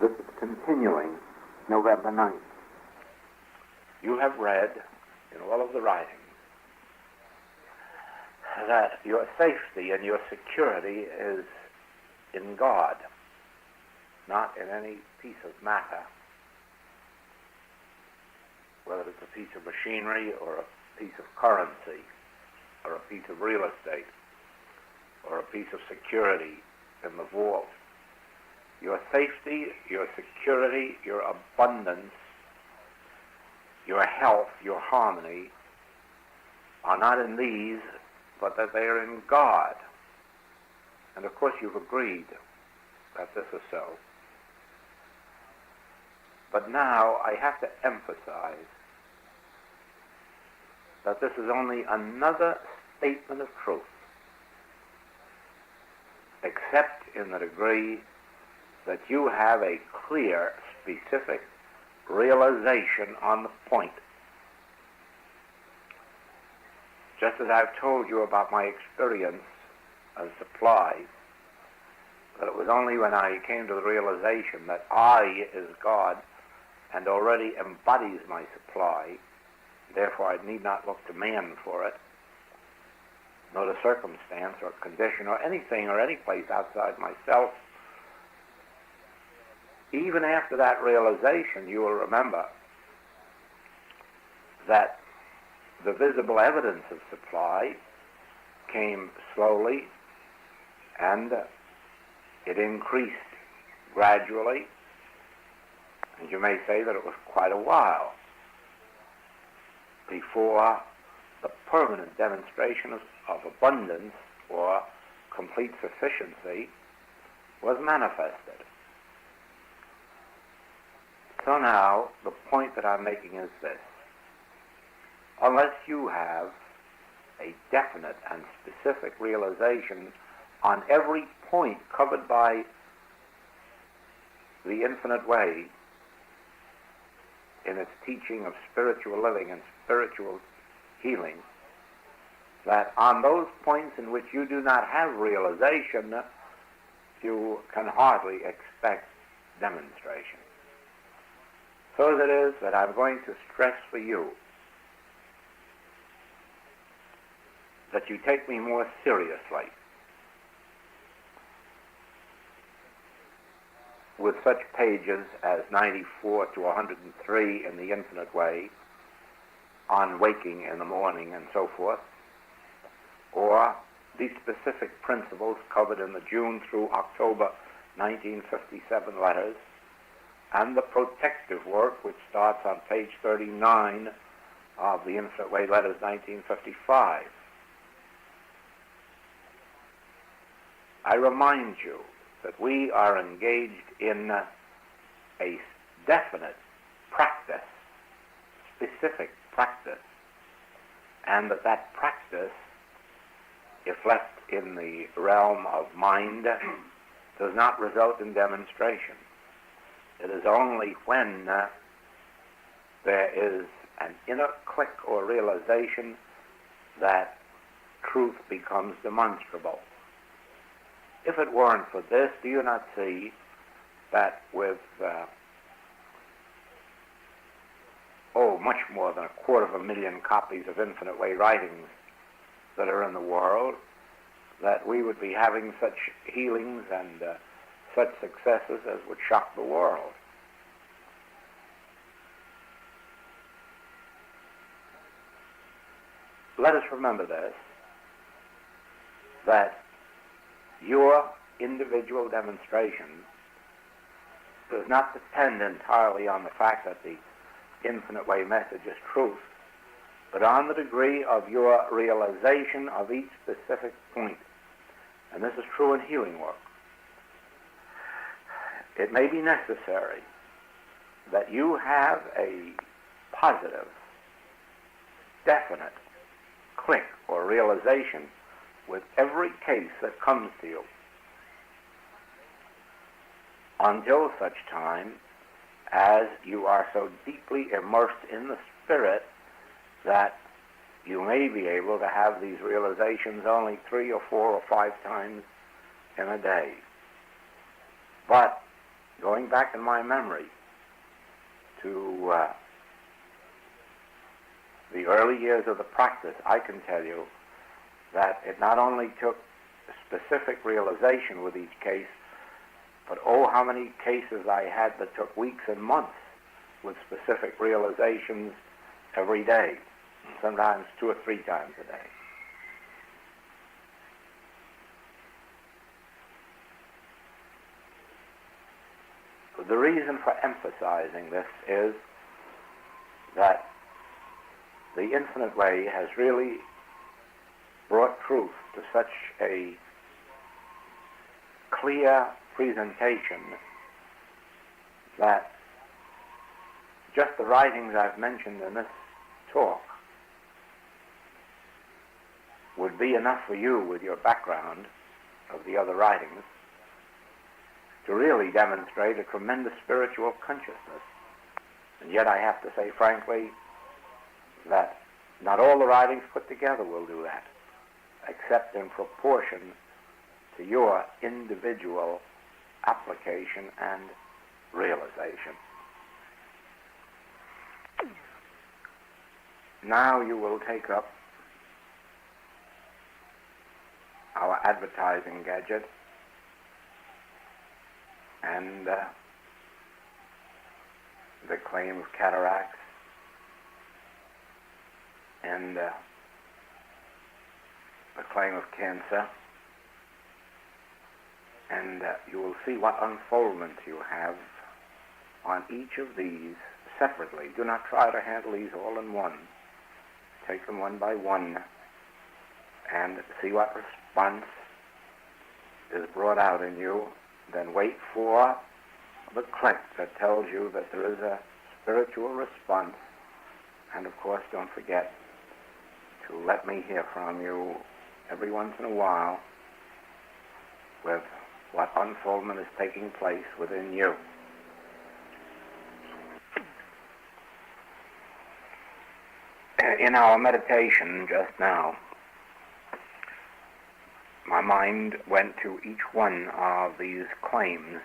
This is continuing November 9th. You have read in all of the writings that your safety and your security is in God, not in any piece of matter, whether it's a piece of machinery or a piece of currency or a piece of real estate or a piece of security in the vault. Your safety, your security, your abundance, your health, your harmony are not in these, but that they are in God. And of course you've agreed that this is so. But now I have to emphasize that this is only another statement of truth, except in the degree that you have a clear, specific realization on the point. Just as I've told you about my experience of supply, that it was only when I came to the realization that I is God and already embodies my supply, therefore I need not look to man for it, nor to circumstance or condition or anything or any place outside myself. Even after that realization, you will remember that the visible evidence of supply came slowly, and it increased gradually, and you may say that it was quite a while before the permanent demonstration of abundance or complete sufficiency was manifested. So now, the point that I'm making is this. Unless you have a definite and specific realization on every point covered by the infinite way in its teaching of spiritual living and spiritual healing, that on those points in which you do not have realization, you can hardly expect demonstration. So it is that I'm going to stress for you that you take me more seriously with such pages as 94 to 103 in the Infinite Way, on waking in the morning and so forth, or these specific principles covered in the June through October 1957 letters, and the protective work which starts on page 39 of the Infinite Way letters 1955. I remind you that we are engaged in a definite practice, specific practice, and that practice, if left in the realm of mind, does not result in demonstration. It is only when there is an inner click or realization that truth becomes demonstrable. If it weren't for this, do you not see that with, much more than 250,000 copies of Infinite Way writings that are in the world, that we would be having such healings and such successes as would shock the world? Let us remember this, that your individual demonstration does not depend entirely on the fact that the Infinite Way message is truth, but on the degree of your realization of each specific point. And this is true in healing work. It may be necessary that you have a positive, definite click or realization with every case that comes to you, until such time as you are so deeply immersed in the Spirit that you may be able to have these realizations only 3 or 4 or 5 times in a day. But going back in my memory to the early years of the practice, I can tell you that it not only took specific realization with each case, but oh, how many cases I had that took weeks and months with specific realizations every day, sometimes 2 or 3 times a day. The reason for emphasizing this is that the Infinite Way has really brought truth to such a clear presentation that just the writings I've mentioned in this talk would be enough for you with your background of the other writings to really demonstrate a tremendous spiritual consciousness. And yet I have to say frankly that not all the writings put together will do that, except in proportion to your individual application and realization. Now you will take up our advertising gadget and the claim of cataracts and the claim of cancer, and you will see what unfoldment you have on each of these separately. Do not try to handle these all in one. Take them one by one and see what response is brought out in you. Then wait for the click that tells you that there is a spiritual response. And of course, don't forget to let me hear from you every once in a while with what unfoldment is taking place within you. In our meditation just now, my mind went to each one of these claims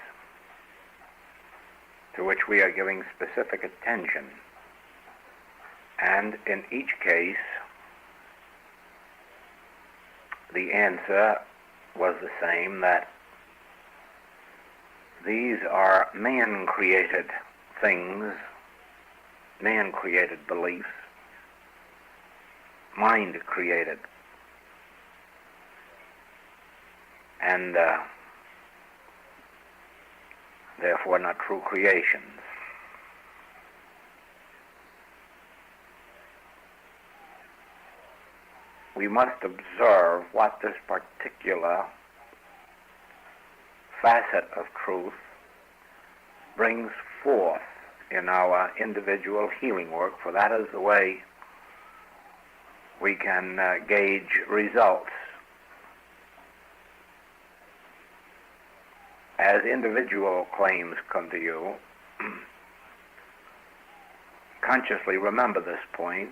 to which we are giving specific attention. And in each case, the answer was the same, that these are man-created things, man-created beliefs, mind-created. And therefore not true creations. We must observe what this particular facet of truth brings forth in our individual healing work, for that is the way we can gauge results. As individual claims come to you, consciously remember this point,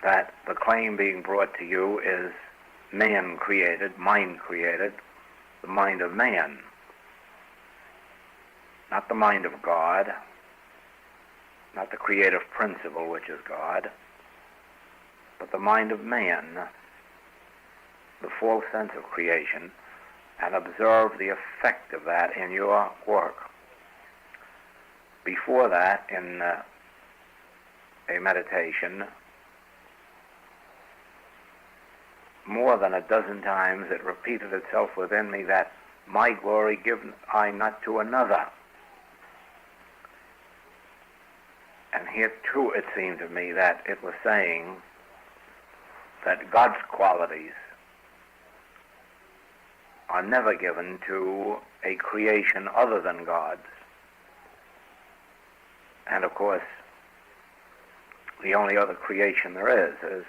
that the claim being brought to you is man-created, mind-created, the mind of man, not the mind of God, not the creative principle which is God, but the mind of man, the full sense of creation, and observe the effect of that in your work. Before that, in a meditation, more than a dozen times it repeated itself within me that my glory give I not to another. And here too it seemed to me that it was saying that God's qualities are never given to a creation other than God's. And of course, the only other creation there is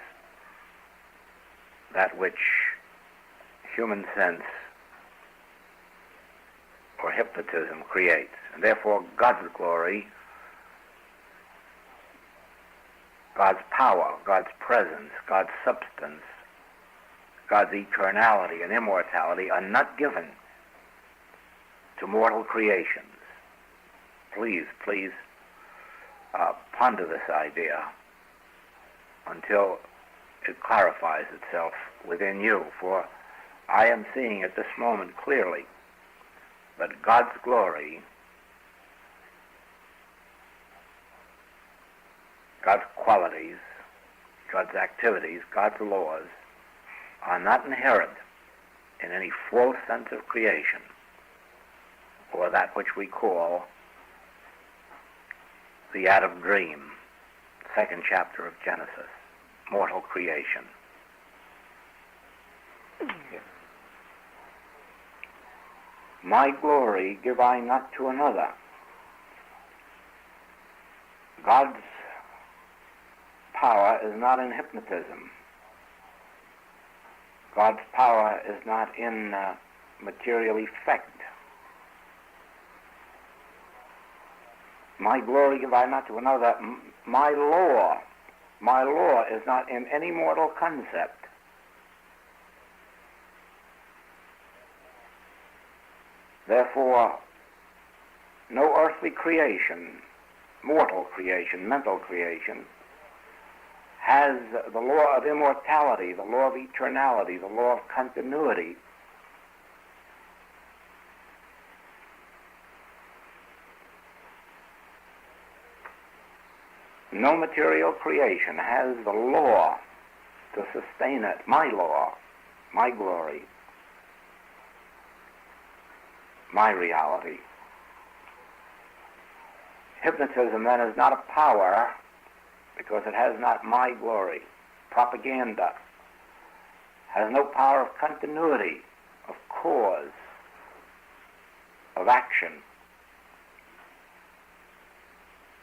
that which human sense or hypnotism creates. And therefore, God's glory, God's power, God's presence, God's substance, God's eternality and immortality are not given to mortal creations. Please ponder this idea until it clarifies itself within you, for I am seeing at this moment clearly that God's glory, God's qualities, God's activities, God's laws are not inherent in any false sense of creation, or that which we call the Adam dream, second chapter of Genesis, mortal creation. My glory give I not to another. God's power is not in hypnotism. God's power is not in material effect. My glory give I not to another. My law is not in any mortal concept. Therefore, no earthly creation, mortal creation, mental creation, has the law of immortality, the law of eternality, the law of continuity. No material creation has the law to sustain it. My law, my glory, my reality. Hypnotism, then, is not a power because it has not my glory. Propaganda has no power of continuity, of cause, of action.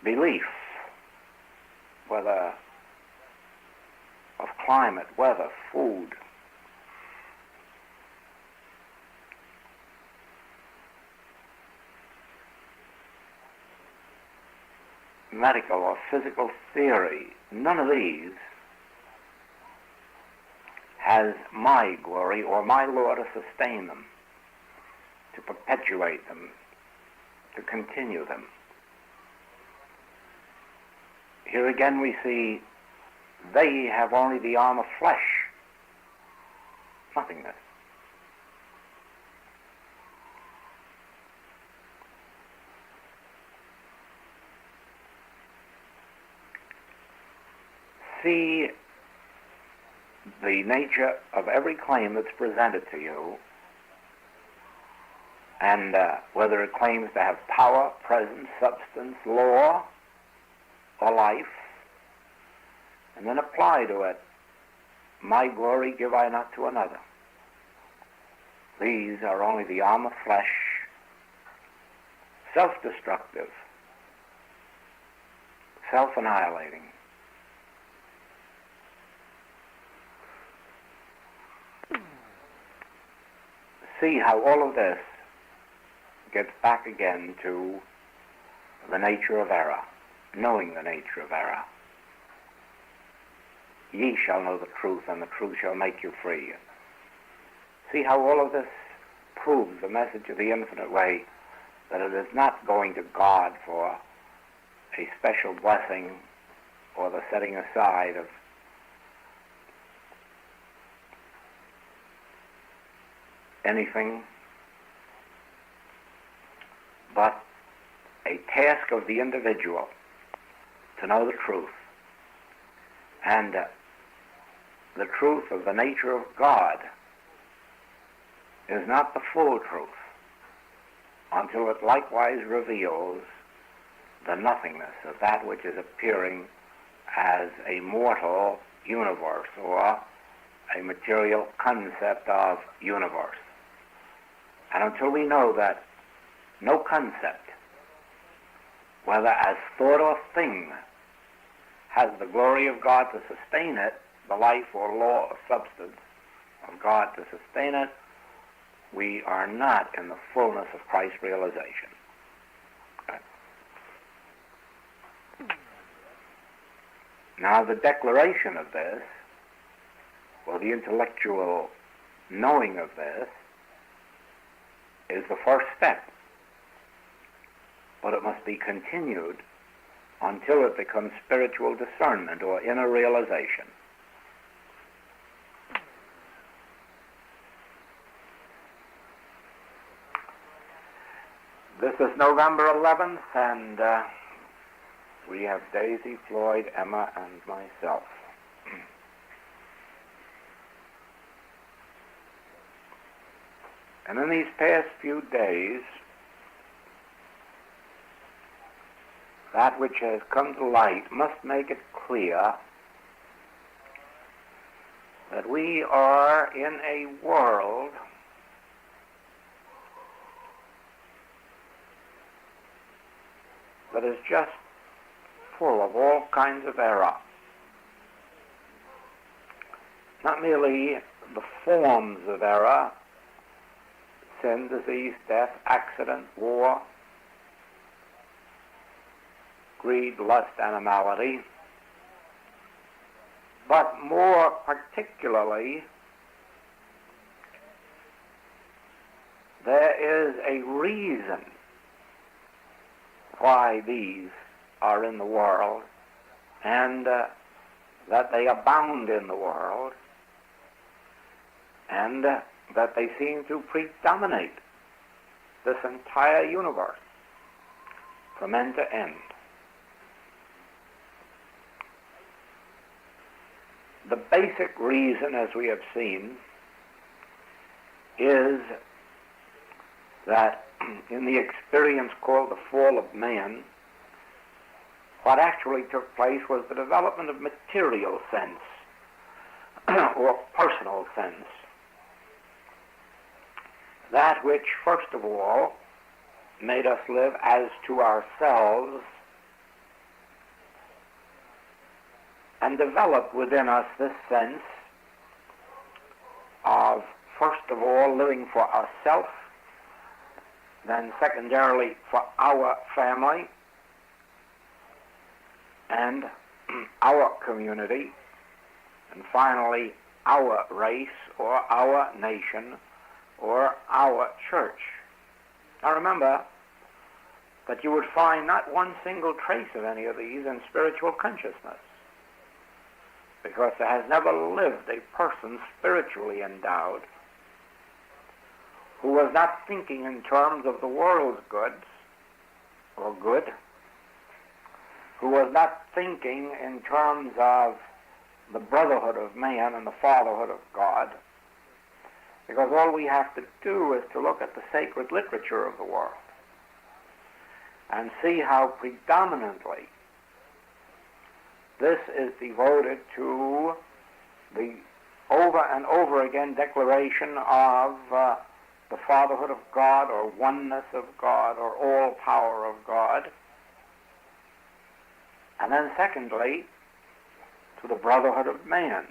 Belief, whether of climate, weather, food, medical or physical theory, none of these has my glory or my law to sustain them, to perpetuate them, to continue them. Here again we see they have only the arm of flesh, nothingness. See the nature of every claim that's presented to you, and whether it claims to have power, presence, substance, law, or life, and then apply to it, my glory give I not to another. These are only the arm of flesh, self-destructive, self-annihilating. See how all of this gets back again to the nature of error, knowing the nature of error. Ye shall know the truth, and the truth shall make you free. See how all of this proves the message of the infinite way, that it is not going to God for a special blessing or the setting aside of anything, but a task of the individual to know the truth, and the truth of the nature of God is not the full truth until it likewise reveals the nothingness of that which is appearing as a mortal universe or a material concept of universe. And until we know that no concept, whether as thought or thing, has the glory of God to sustain it, the life or law or substance of God to sustain it, we are not in the fullness of Christ's realization. Okay. Now the declaration of this, or the intellectual knowing of this, is the first step but it must be continued until it becomes spiritual discernment or inner realization. This is November 11th, and we have Daisy, Floyd, Emma, and myself. And in these past few days, that which has come to light must make it clear that we are in a world that is just full of all kinds of error. Not merely the forms of error, sin, disease, death, accident, war, greed, lust, animality, but more particularly, there is a reason why these are in the world, and that they abound in the world, and that they seem to predominate this entire universe from end to end. The basic reason, as we have seen, is that in the experience called the fall of man, what actually took place was the development of material sense or personal sense. That which, first of all, made us live as to ourselves and developed within us this sense of, first of all, living for ourselves, then secondarily for our family and our community, and finally our race or our nation or our church. Now remember that you would find not one single trace of any of these in spiritual consciousness, because there has never lived a person spiritually endowed who was not thinking in terms of the world's goods or good, who was not thinking in terms of the brotherhood of man and the fatherhood of God, because all we have to do is to look at the sacred literature of the world and see how predominantly this is devoted to the over and over again declaration of the fatherhood of God, or oneness of God, or all power of God. And then secondly, to the brotherhood of man,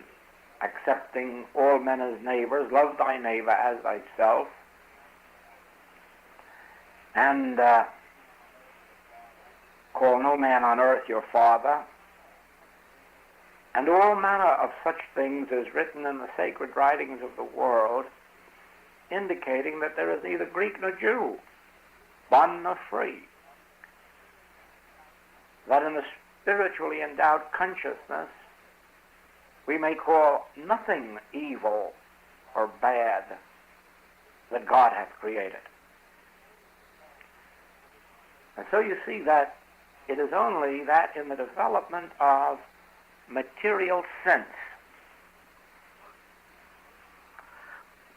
accepting all men as neighbors, love thy neighbor as thyself, and call no man on earth your father, and all manner of such things is written in the sacred writings of the world, indicating that there is neither Greek nor Jew, bond nor free, that in the spiritually endowed consciousness we may call nothing evil or bad that God hath created. And so you see that it is only that in the development of material sense,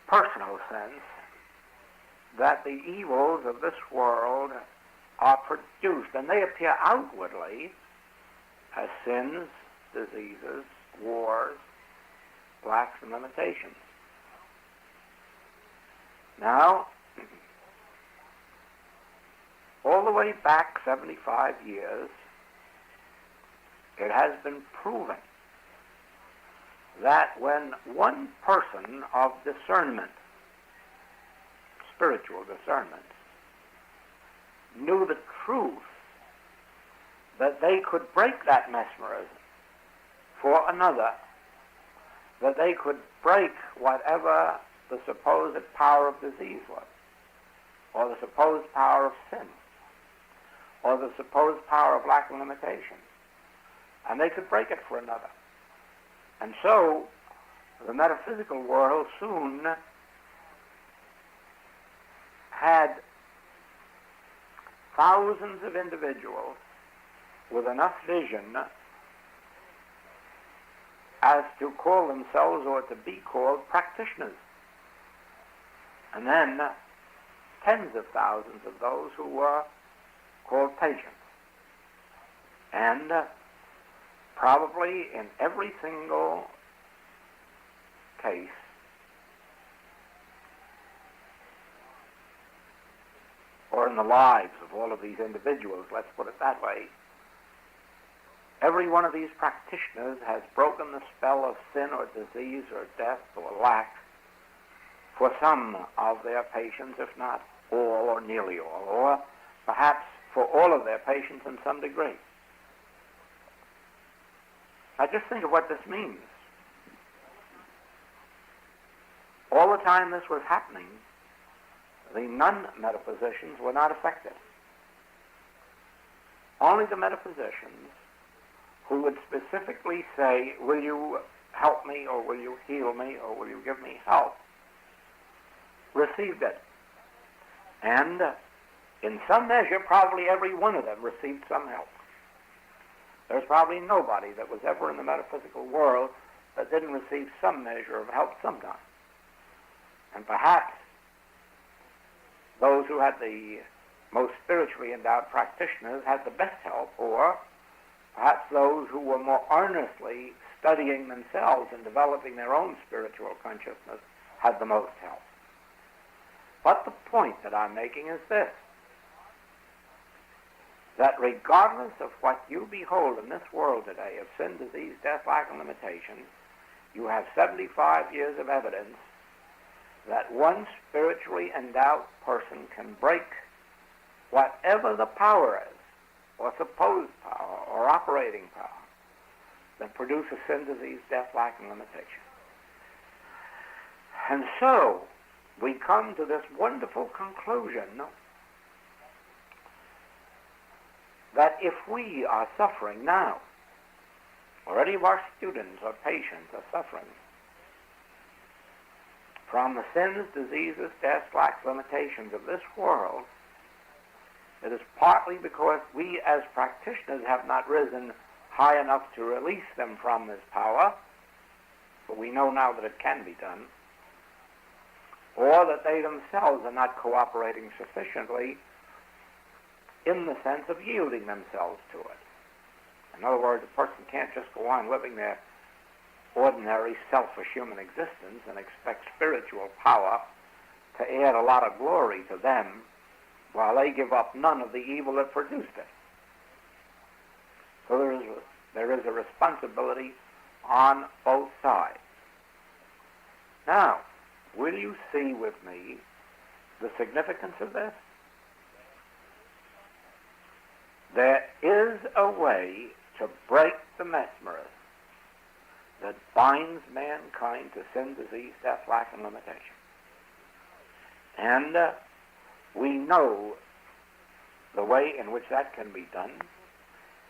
personal sense, that the evils of this world are produced, and they appear outwardly as sins, diseases, wars, lacks, and limitations. Now, all the way back 75 years, it has been proven that when one person of discernment, spiritual discernment, knew the truth, that they could break that mesmerism for another, that they could break whatever the supposed power of disease was, or the supposed power of sin, or the supposed power of lack and limitation. And they could break it for another. And so the metaphysical world soon had thousands of individuals with enough vision as to call themselves, or to be called, practitioners. And then tens of thousands of those who were called patients. And probably in every single case, or in the lives of all of these individuals, let's put it that way, every one of these practitioners has broken the spell of sin or disease or death or lack for some of their patients, if not all or nearly all, or perhaps for all of their patients in some degree. Now just think of what this means. All the time this was happening, the non-metaphysicians were not affected. Only the metaphysicians who would specifically say, will you help me, or will you heal me, or will you give me help, received it. And in some measure, probably every one of them received some help. There's probably nobody that was ever in the metaphysical world that didn't receive some measure of help sometime. And perhaps those who had the most spiritually endowed practitioners had the best help, or perhaps those who were more earnestly studying themselves and developing their own spiritual consciousness had the most help. But the point that I'm making is this, that regardless of what you behold in this world today of sin, disease, death, lack, and limitation, you have 75 years of evidence that one spiritually endowed person can break whatever the power is, or supposed power, or operating power, that produces sin, disease, death, lack, and limitation. And so, we come to this wonderful conclusion that if we are suffering now, or any of our students or patients are suffering from the sins, diseases, deaths, lacks, limitations of this world, it is partly because we as practitioners have not risen high enough to release them from this power, but we know now that it can be done, or that they themselves are not cooperating sufficiently in the sense of yielding themselves to it. In other words, a person can't just go on living their ordinary selfish human existence and expect spiritual power to add a lot of glory to them while they give up none of the evil that produced it. So there is a responsibility on both sides. Now, will you see with me the significance of this? There is a way to break the mesmerism that binds mankind to sin, disease, death, lack, and limitation. And we know the way in which that can be done,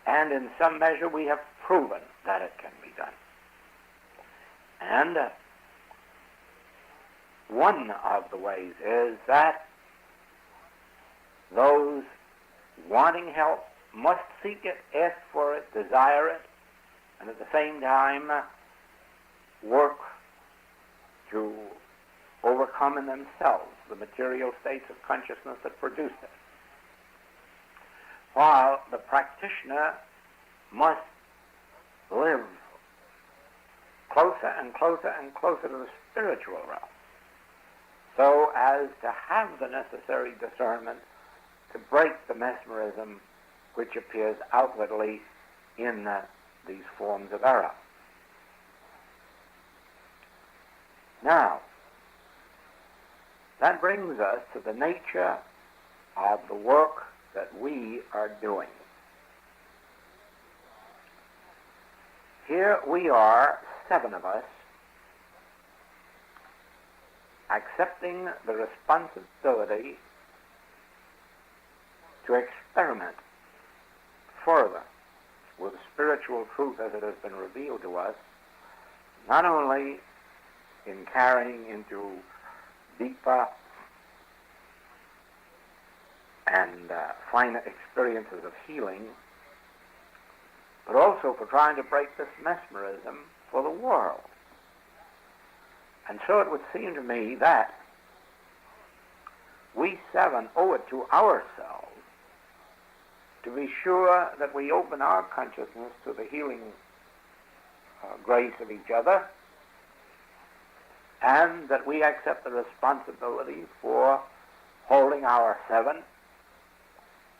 and in some measure we have proven that it can be done. And one of the ways is that those wanting help must seek it, ask for it, desire it, and at the same time work to overcome in themselves the material states of consciousness that produced it. While the practitioner must live closer and closer and closer to the spiritual realm, so as to have the necessary discernment to break the mesmerism which appears outwardly in these forms of error. Now, that brings us to the nature of the work that we are doing. Here we are, 7 of us, accepting the responsibility to experiment spiritual truth as it has been revealed to us, not only in carrying into deeper and finer experiences of healing, but also for trying to break this mesmerism for the world. And so it would seem to me that we seven owe it to ourselves to be sure that we open our consciousness to the healing grace of each other, and that we accept the responsibility for holding our seven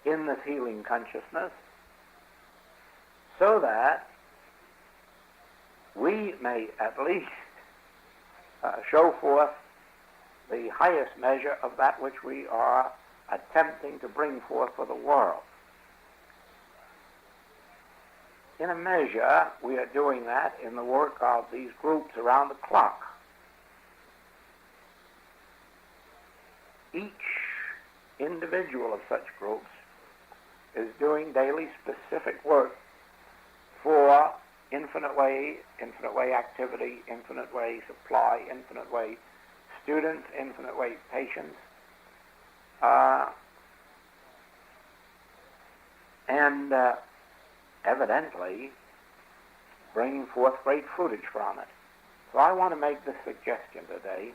in this healing consciousness, so that we may at least show forth the highest measure of that which we are attempting to bring forth for the world. In a measure, we are doing that in the work of these groups around the clock. Each individual of such groups is doing daily specific work for infinite way activity, infinite way supply, infinite way students, infinite way patients, and evidently bringing forth great fruitage from it. So I want to make this suggestion today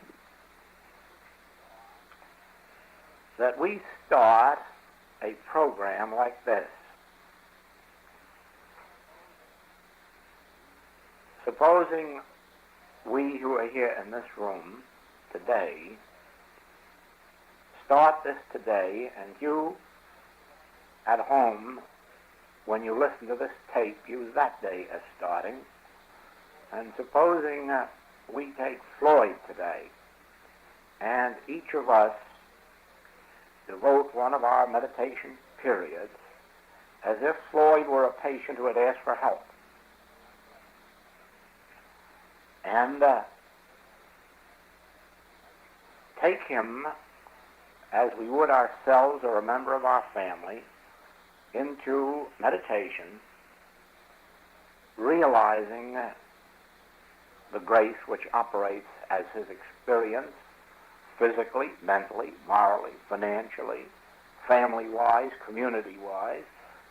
that we start a program like this. Supposing we who are here in this room today start this today, and you at home, when you listen to this tape, use that day as starting. And supposing we take Floyd today, and each of us devote one of our meditation periods as if Floyd were a patient who had asked for help. And take him, as we would ourselves or a member of our family, into meditation, realizing the grace which operates as his experience, physically, mentally, morally, financially, family-wise, community-wise.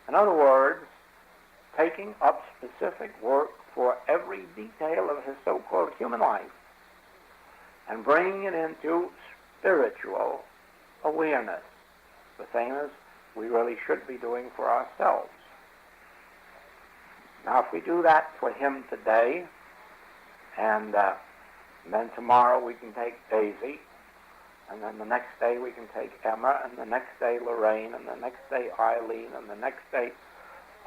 In other words, taking up specific work for every detail of his so-called human life and bringing it into spiritual awareness, the same as we really should be doing for ourselves. Now, if we do that for him today, and then tomorrow we can take Daisy, and then the next day we can take Emma, and the next day Lorraine, and the next day Eileen, and the next day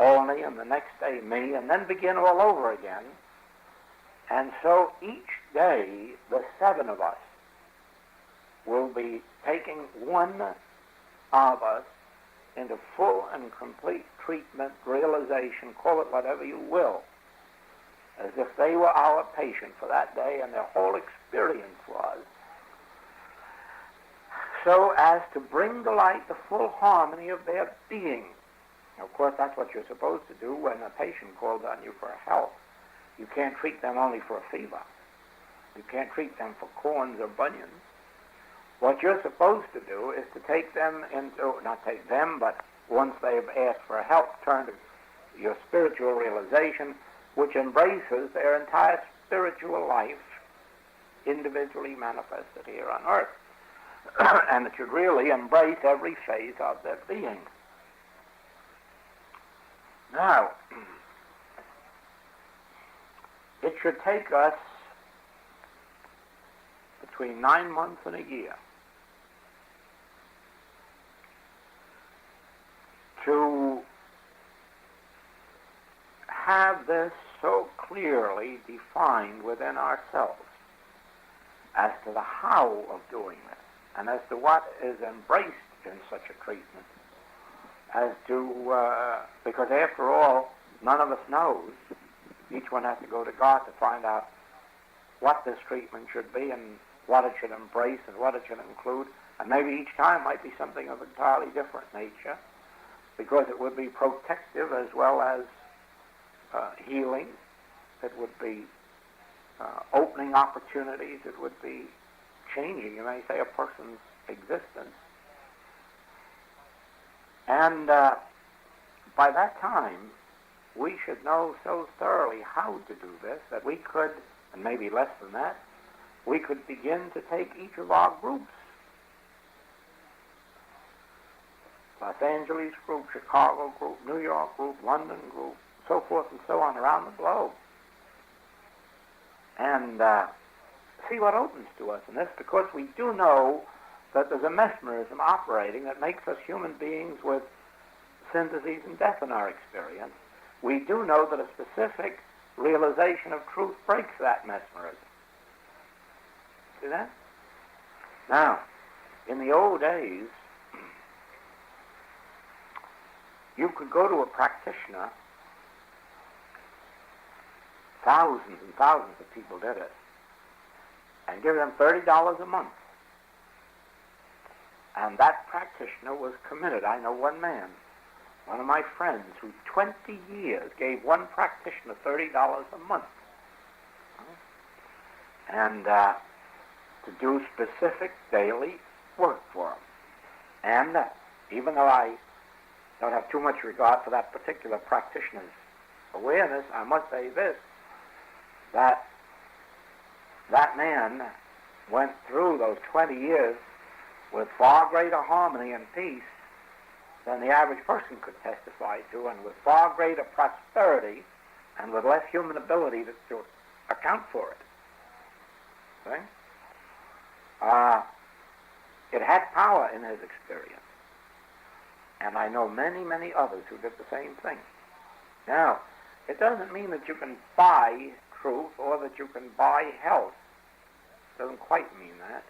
Olney, and the next day me, and then begin all over again. And so each day, the seven of us will be taking one of us into full and complete treatment, realization, call it whatever you will, as if they were our patient for that day, and their whole experience was, so as to bring to light the full harmony of their being. Of course, that's what you're supposed to do when a patient calls on you for help. You can't treat them only for a fever. You can't treat them for corns or bunions. What you're supposed to do is to take them into, not take them, but once they've asked for help, turn to your spiritual realization, which embraces their entire spiritual life, individually manifested here on earth. And it should really embrace every phase of their being. Now, it should take us between 9 months and a year to have this so clearly defined within ourselves as to the how of doing this, and as to what is embraced in such a treatment, as to, because after all, none of us knows. Each one has to go to God to find out what this treatment should be and what it should embrace and what it should include. And maybe each time might be something of entirely different nature, because it would be protective as well as healing. It would be opening opportunities. It would be changing, you may say, a person's existence. And by that time, we should know so thoroughly how to do this that we could, and maybe less than that, we could begin to take each of our groups, Los Angeles group, Chicago group, New York group, London group, so forth and so on around the globe, and see what opens to us in this, because we do know that there's a mesmerism operating that makes us human beings with sin, disease, and death in our experience. We do know that a specific realization of truth breaks that mesmerism. See that? Now, in the old days, you could go to a practitioner, thousands and thousands of people did it, and give them $30 a month. And that practitioner was committed. I know one man, one of my friends, who 20 years gave one practitioner $30 a month. And to do specific daily work for him. And even though I don't have too much regard for that particular practitioner's awareness, I must say this, that that man went through those 20 years with far greater harmony and peace than the average person could testify to, and with far greater prosperity and with less human ability to account for it. See? It had power in his experience. And I know many, many others who did the same thing. Now, it doesn't mean that you can buy truth or that you can buy health. It doesn't quite mean that.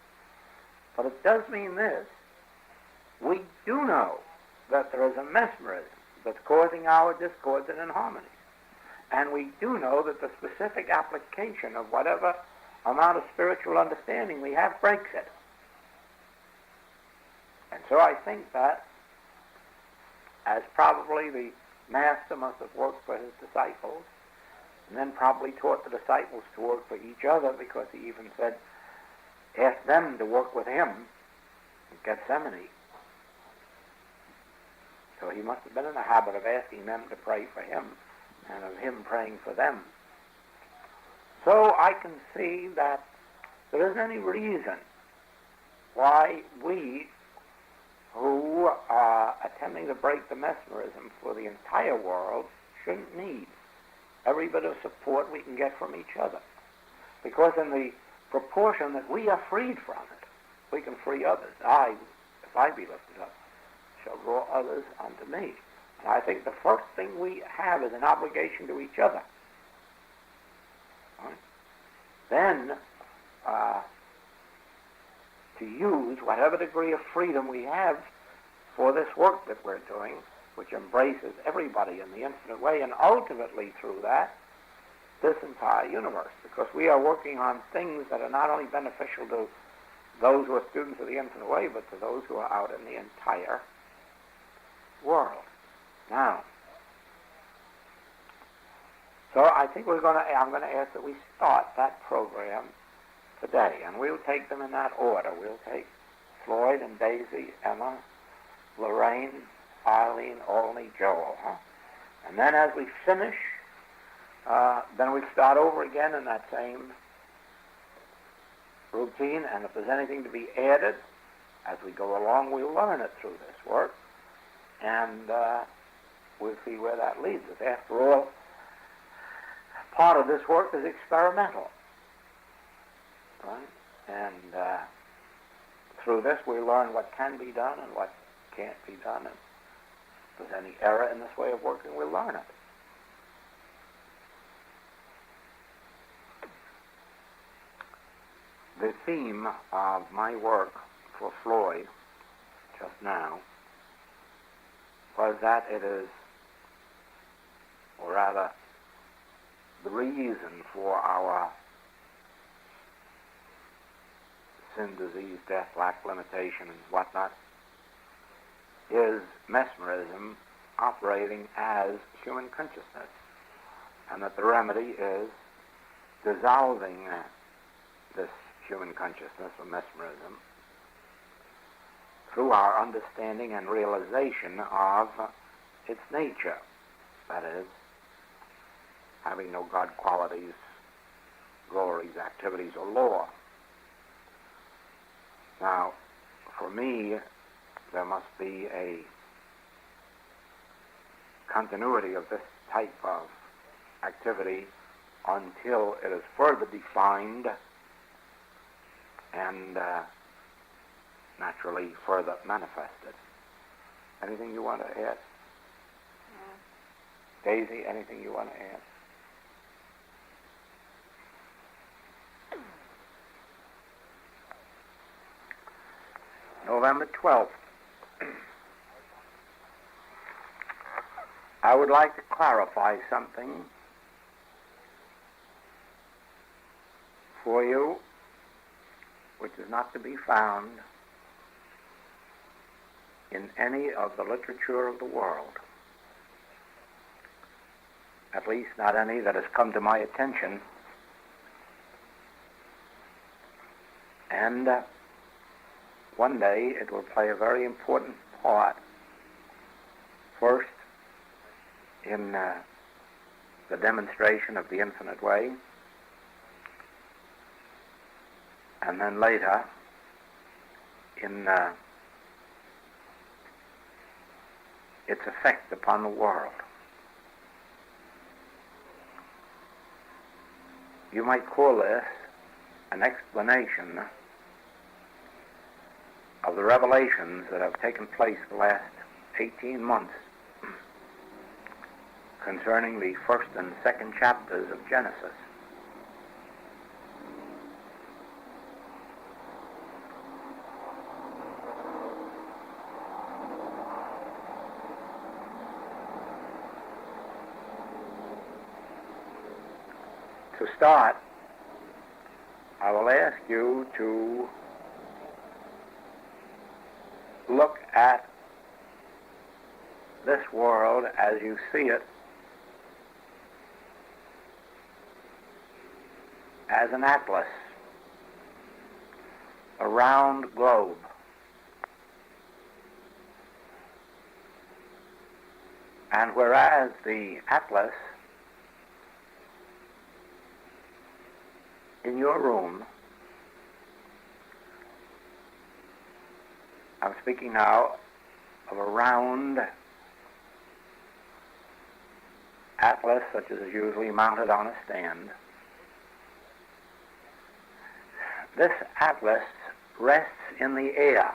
But it does mean this. We do know that there is a mesmerism that's causing our discords and inharmonies. And we do know that the specific application of whatever amount of spiritual understanding we have breaks it. And so I think that, as probably the master must have worked for his disciples, and then probably taught the disciples to work for each other, because he even said, ask them to work with him in Gethsemane. So he must have been in the habit of asking them to pray for him, and of him praying for them. So I can see that there isn't any reason why we, who are attempting to break the mesmerism for the entire world, shouldn't need every bit of support we can get from each other. Because in the proportion that we are freed from it, we can free others. If I be lifted up, shall draw others unto me. And I think the first thing we have is an obligation to each other. Right? Then, to use whatever degree of freedom we have for this work that we're doing, which embraces everybody in the infinite way, and ultimately through that, this entire universe, because we are working on things that are not only beneficial to those who are students of the infinite way, but to those who are out in the entire world. Now, so I think I'm going to ask that we start that program today, and we'll take them in that order. We'll take Floyd and Daisy, Emma, Lorraine, Eileen, Olney, Joel. And then as we finish, then we start over again in that same routine, and if there's anything to be added as we go along, we'll learn it through this work, and we'll see where that leads us. After all, part of this work is experimental, right? And through this we learn what can be done and what can't be done, and if there's any error in this way of working, we'll learn it. The theme of my work for Floyd just now was that it is, or rather, the reason for our sin, disease, death, lack, limitation, and whatnot is mesmerism operating as human consciousness. and that the remedy is dissolving this human consciousness of mesmerism through our understanding and realization of its nature, that is, having no God qualities, glories, activities, or law. Now, for me, there must be a continuity of this type of activity until it is further defined and naturally further manifested. Anything you want to add? Daisy, anything you want to add? November 12th. I would like to clarify something for you which is not to be found in any of the literature of the world, at least not any that has come to my attention. And one day it will play a very important part, first in the demonstration of the infinite way, and then later in its effect upon the world. You might call this an explanation of the revelations that have taken place the last 18 months concerning the first and second chapters of Genesis. To start, I will ask you to look at this world as you see it as an atlas, a round globe. And whereas the atlas in your room, I'm speaking now of a round atlas such as is usually mounted on a stand. This atlas rests in the air.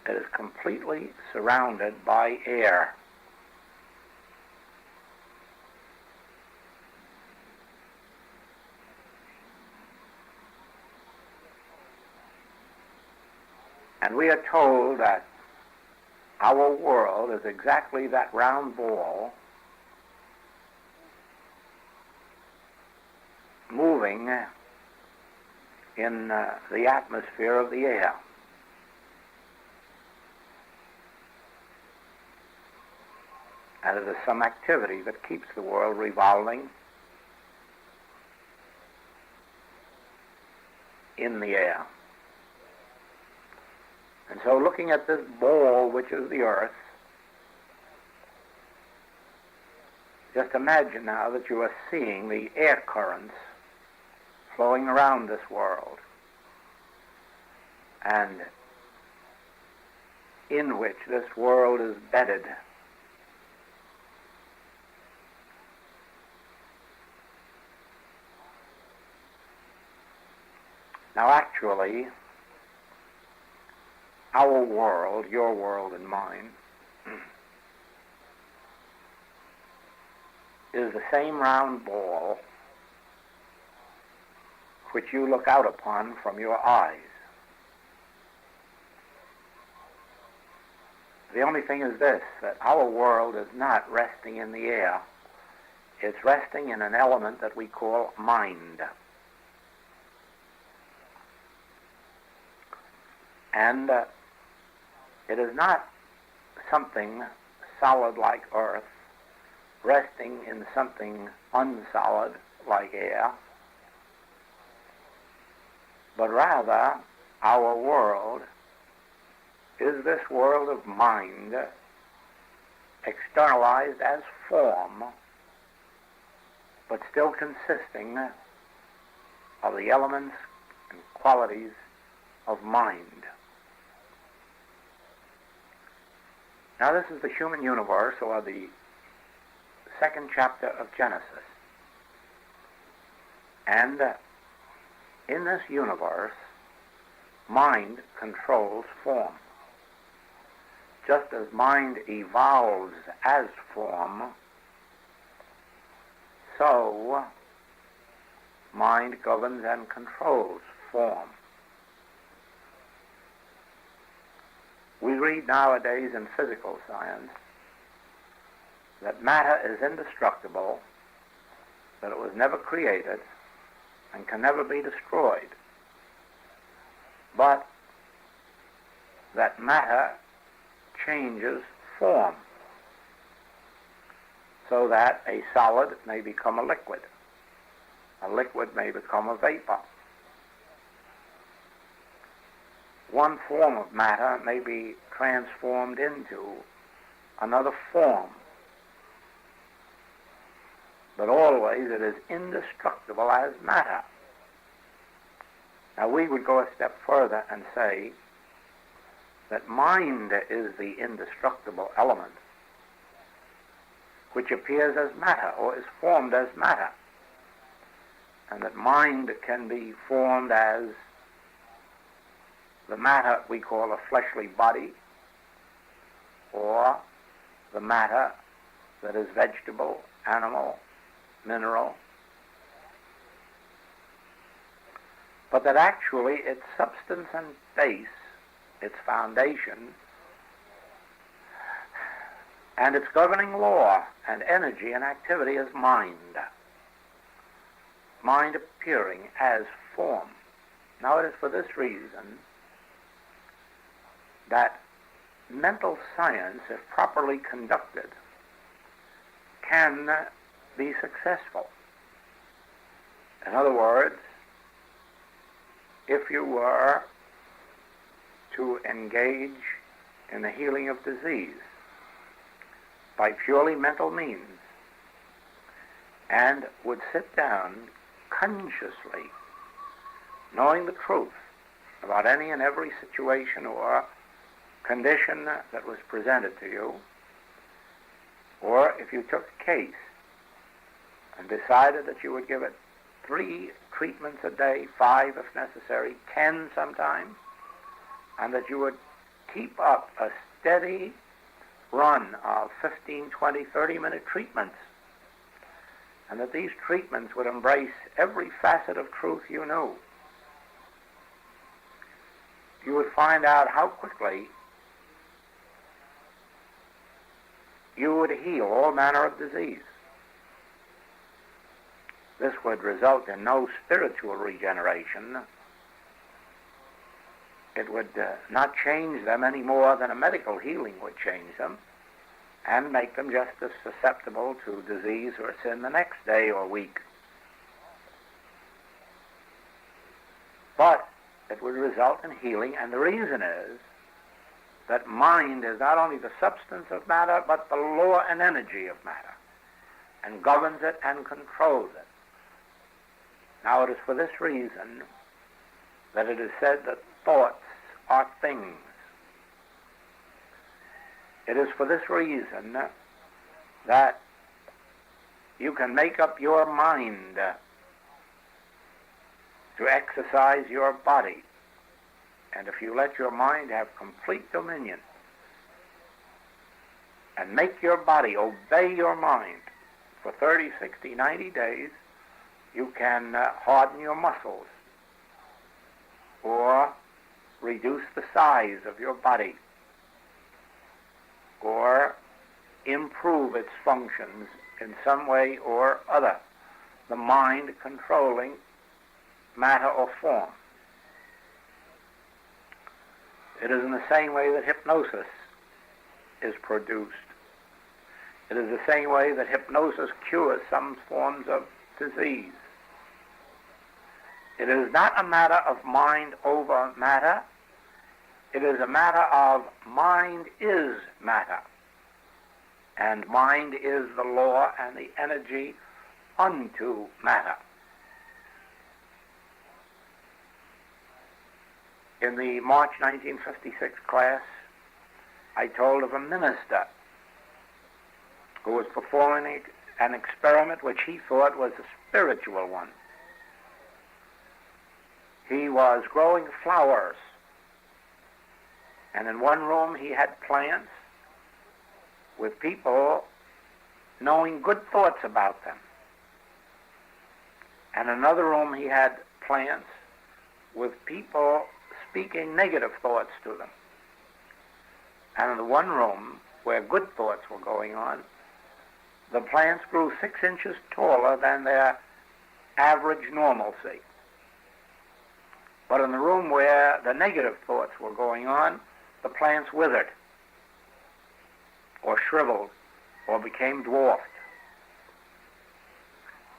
It is completely surrounded by air. And we are told that our world is exactly that round ball moving in the atmosphere of the air. And it is some activity that keeps the world revolving in the air. And so looking at this ball, which is the earth, just imagine now that you are seeing the air currents flowing around this world, and in which this world is bedded. Now actually, our world, your world and mine, is the same round ball which you look out upon from your eyes. The only thing is this, that our world is not resting in the air. It's resting in an element that we call mind. And it is not something solid like earth resting in something unsolid like air, but rather our world is this world of mind externalized as form, but still consisting of the elements and qualities of mind. Now this is the human universe, or the second chapter of Genesis. And in this universe, mind controls form. Just as mind evolves as form, so mind governs and controls form. We read nowadays in physical science that matter is indestructible, that it was never created and can never be destroyed, but that matter changes form so that a solid may become a liquid may become a vapor. One form of matter may be transformed into another form, but always it is indestructible as matter. Now we would go a step further and say that mind is the indestructible element which appears as matter or is formed as matter, and that mind can be formed as the matter we call a fleshly body, or the matter that is vegetable, animal, mineral, but that actually its substance and base, its foundation, and its governing law and energy and activity is mind. Mind appearing as form. Now it is for this reason that mental science, if properly conducted, can be successful. In other words, if you were to engage in the healing of disease by purely mental means, and would sit down consciously, knowing the truth about any and every situation or condition that was presented to you, or if you took a case and decided that you would give it 3 treatments a day, 5 if necessary, 10 sometimes, and that you would keep up a steady run of 15, 20, 30-minute treatments, and that these treatments would embrace every facet of truth you knew, you would find out how quickly you would heal all manner of disease. This would result in no spiritual regeneration. It would not change them any more than a medical healing would change them, and make them just as susceptible to disease or sin the next day or week. But it would result in healing, and the reason is that mind is not only the substance of matter, but the law and energy of matter, and governs it and controls it. Now it is for this reason that it is said that thoughts are things. It is for this reason that you can make up your mind to exercise your body. And if you let your mind have complete dominion and make your body obey your mind for 30, 60, 90 days, you can harden your muscles or reduce the size of your body or improve its functions in some way or other, the mind controlling matter or form. It is in the same way that hypnosis is produced. It is the same way that hypnosis cures some forms of disease. It is not a matter of mind over matter. It is a matter of mind is matter. And mind is the law and the energy unto matter. In the March 1956 class, I told of a minister who was performing an experiment which he thought was a spiritual one. He was growing flowers, and in one room he had plants with people knowing good thoughts about them. And in another room he had plants with people speaking negative thoughts to them. And in the one room where good thoughts were going on, the plants grew 6 inches taller than their average normalcy. But in the room where the negative thoughts were going on, the plants withered, or shriveled, or became dwarfed.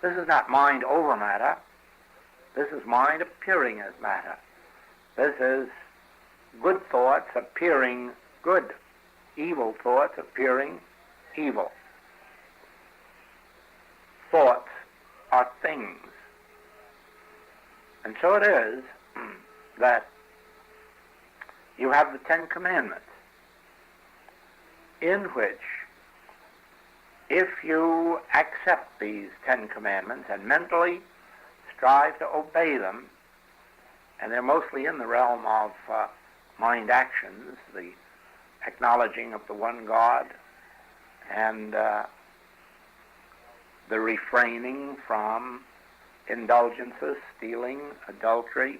This is not mind over matter. This is mind appearing as matter. This is good thoughts appearing good, evil thoughts appearing evil. Thoughts are things. And so it is that you have the 10 Commandments, in which, if you accept these 10 Commandments and mentally strive to obey them, and they're mostly in the realm of mind actions, the acknowledging of the one God, and the refraining from indulgences, stealing, adultery,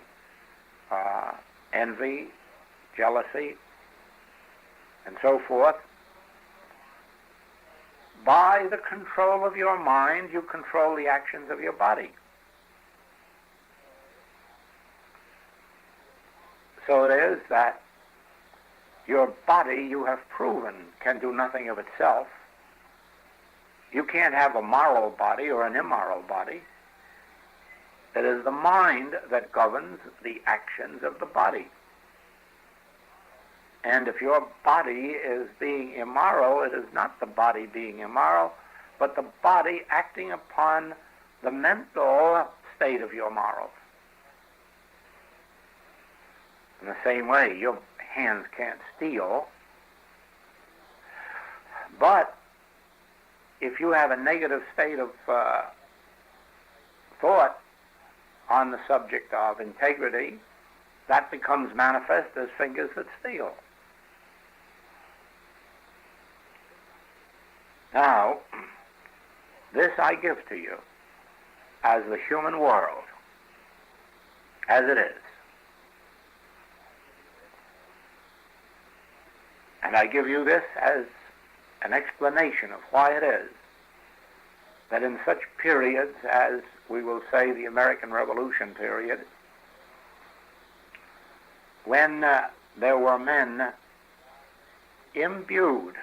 envy, jealousy, and so forth. By the control of your mind, you control the actions of your body. So it is that your body, you have proven, can do nothing of itself. You can't have a moral body or an immoral body. It is the mind that governs the actions of the body. And if your body is being immoral, it is not the body being immoral, but the body acting upon the mental state of your morals. In the same way, your hands can't steal, but if you have a negative state of thought on the subject of integrity, that becomes manifest as fingers that steal. Now, this I give to you as the human world, as it is. And I give you this as an explanation of why it is that in such periods as, we will say, the American Revolution period, when there were men imbued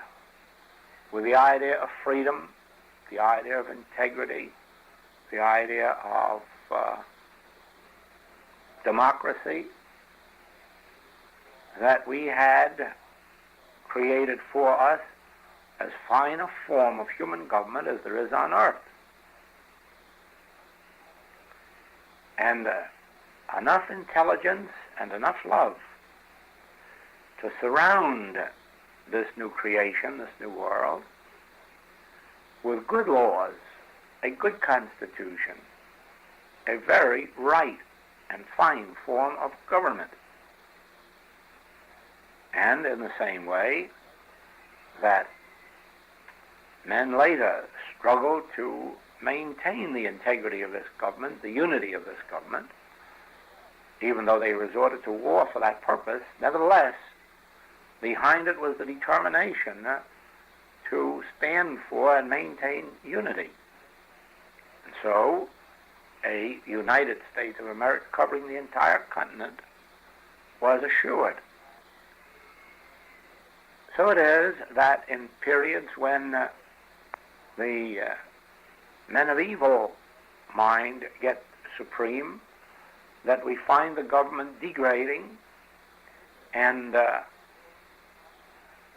with the idea of freedom, the idea of integrity, the idea of democracy, that we had created for us as fine a form of human government as there is on earth. And enough intelligence and enough love to surround this new creation, this new world, with good laws, a good constitution, a very right and fine form of government. And in the same way that men later struggled to maintain the integrity of this government, the unity of this government, even though they resorted to war for that purpose, nevertheless, behind it was the determination to stand for and maintain unity. And so, a United States of America covering the entire continent was assured. So it is that in periods when the men of evil mind get supreme, that we find the government degrading and the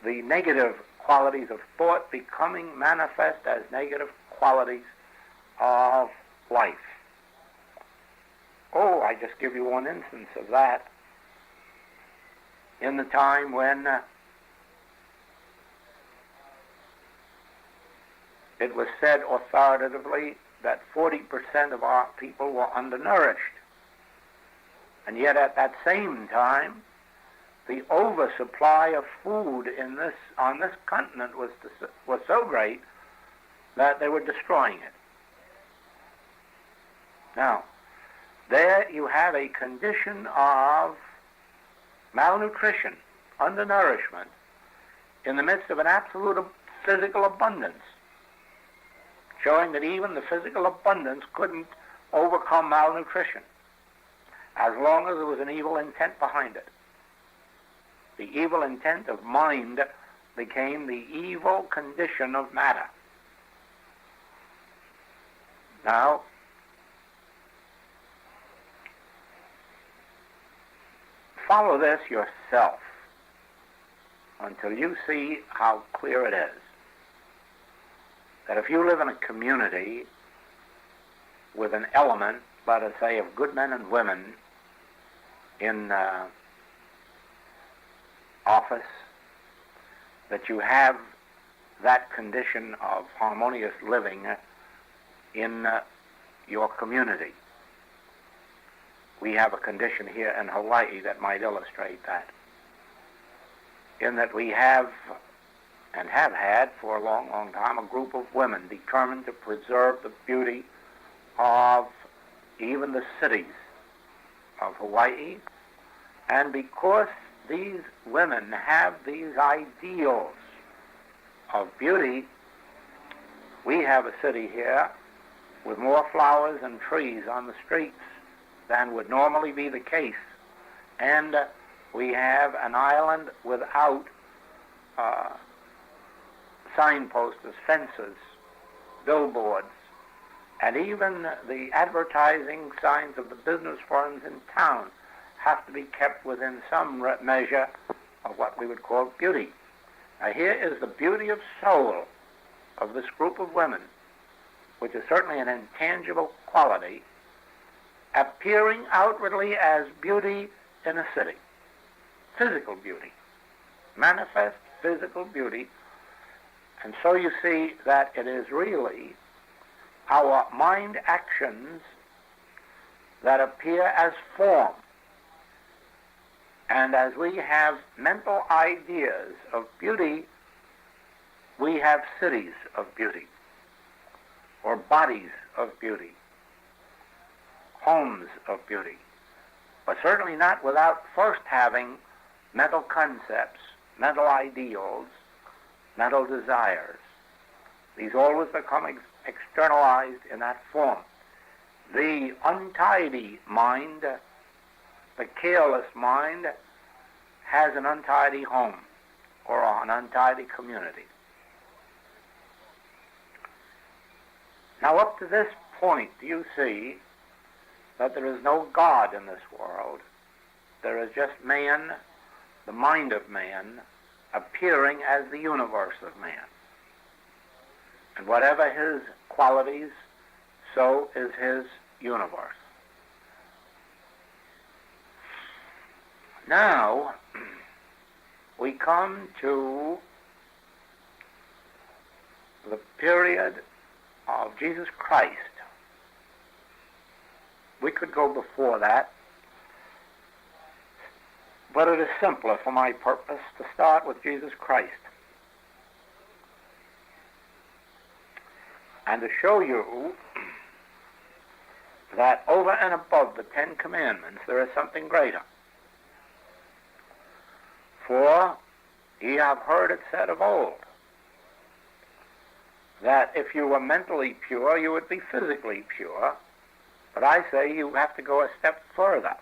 negative qualities of thought becoming manifest as negative qualities of life. Oh, I just give you one instance of that. In the time when it was said authoritatively that 40% of our people were undernourished, and yet at that same time, the oversupply of food on this continent was so great that they were destroying it. Now, there you have a condition of malnutrition, undernourishment, in the midst of an absolute physical abundance, showing that even the physical abundance couldn't overcome malnutrition, as long as there was an evil intent behind it. The evil intent of mind became the evil condition of matter. Now, follow this yourself until you see how clear it is that if you live in a community with an element, let us say, of good men and women in office, that you have that condition of harmonious living in your community. We have a condition here in Hawaii that might illustrate that, in that we have and have had for a long, long time a group of women determined to preserve the beauty of even the cities of Hawaii. And because these women have these ideals of beauty, we have a city here with more flowers and trees on the streets than would normally be the case. And we have an island without signposters, fences, billboards, and even the advertising signs of the business firms in town have to be kept within some measure of what we would call beauty. Now here is the beauty of soul of this group of women, which is certainly an intangible quality, appearing outwardly as beauty in a city. Physical beauty. Manifest physical beauty. And so you see that it is really our mind actions that appear as form. And as we have mental ideas of beauty, we have cities of beauty, or bodies of beauty, homes of beauty, but certainly not without first having mental concepts, mental ideals, mental desires. These always become externalized in that form. The untidy mind, the careless mind, has an untidy home or an untidy community. Now, up to this point, do you see that there is no God in this world? There is just man, the mind of man, appearing as the universe of man. And whatever his qualities, so is his universe. Now, we come to the period of Jesus Christ. We could go before that, but it is simpler for my purpose to start with Jesus Christ and to show you that over and above the Ten Commandments there is something greater. For ye have heard it said of old, that if you were mentally pure, you would be physically pure. But I say you have to go a step further.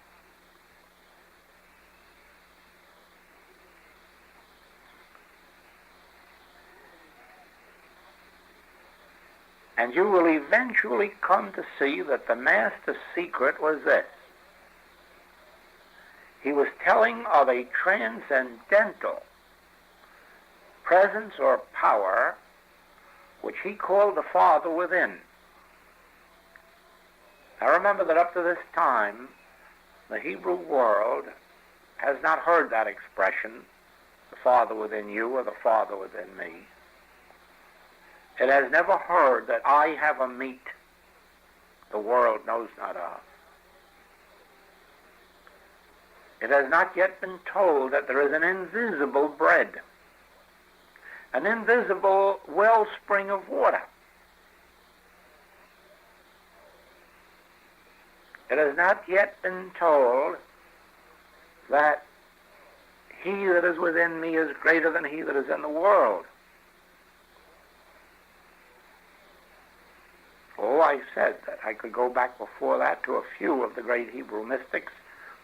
And you will eventually come to see that the Master's secret was this. He was telling of a transcendental presence or power which he called the Father within. Now remember that up to this time, the Hebrew world has not heard that expression, the Father within you or the Father within me. It has never heard that I have a meat the world knows not of. It has not yet been told that there is an invisible bread, an invisible wellspring of water. It has not yet been told that he that is within me is greater than he that is in the world. Oh, I said that I could go back before that to a few of the great Hebrew mystics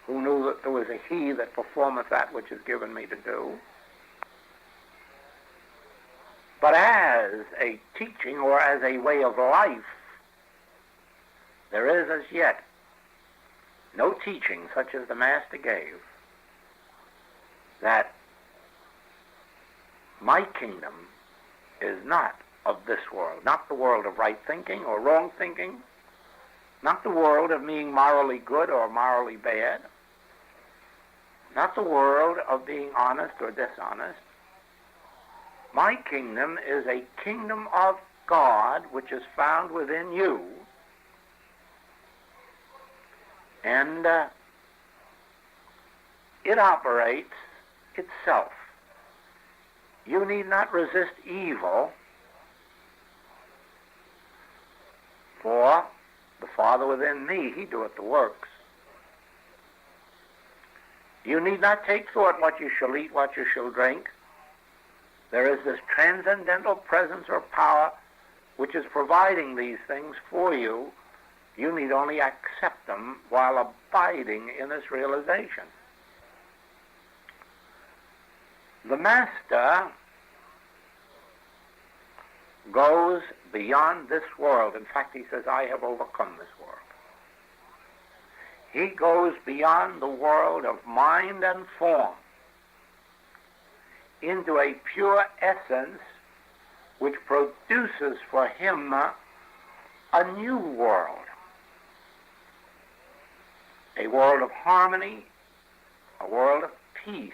who knew that there was a he that performeth that which is given me to do. But as a teaching or as a way of life, there is as yet no teaching such as the Master gave that my kingdom is not of this world, not the world of right thinking or wrong thinking, not the world of being morally good or morally bad, not the world of being honest or dishonest. My kingdom is a kingdom of God which is found within you, and it operates itself. You need not resist evil, for the Father within me, he doeth the works. You need not take thought what you shall eat, what you shall drink. There is this transcendental presence or power which is providing these things for you. You need only accept them while abiding in this realization. The Master goes beyond this world. In fact, he says, I have overcome this world. He goes beyond the world of mind and form into a pure essence which produces for him a new world. A world of harmony, a world of peace.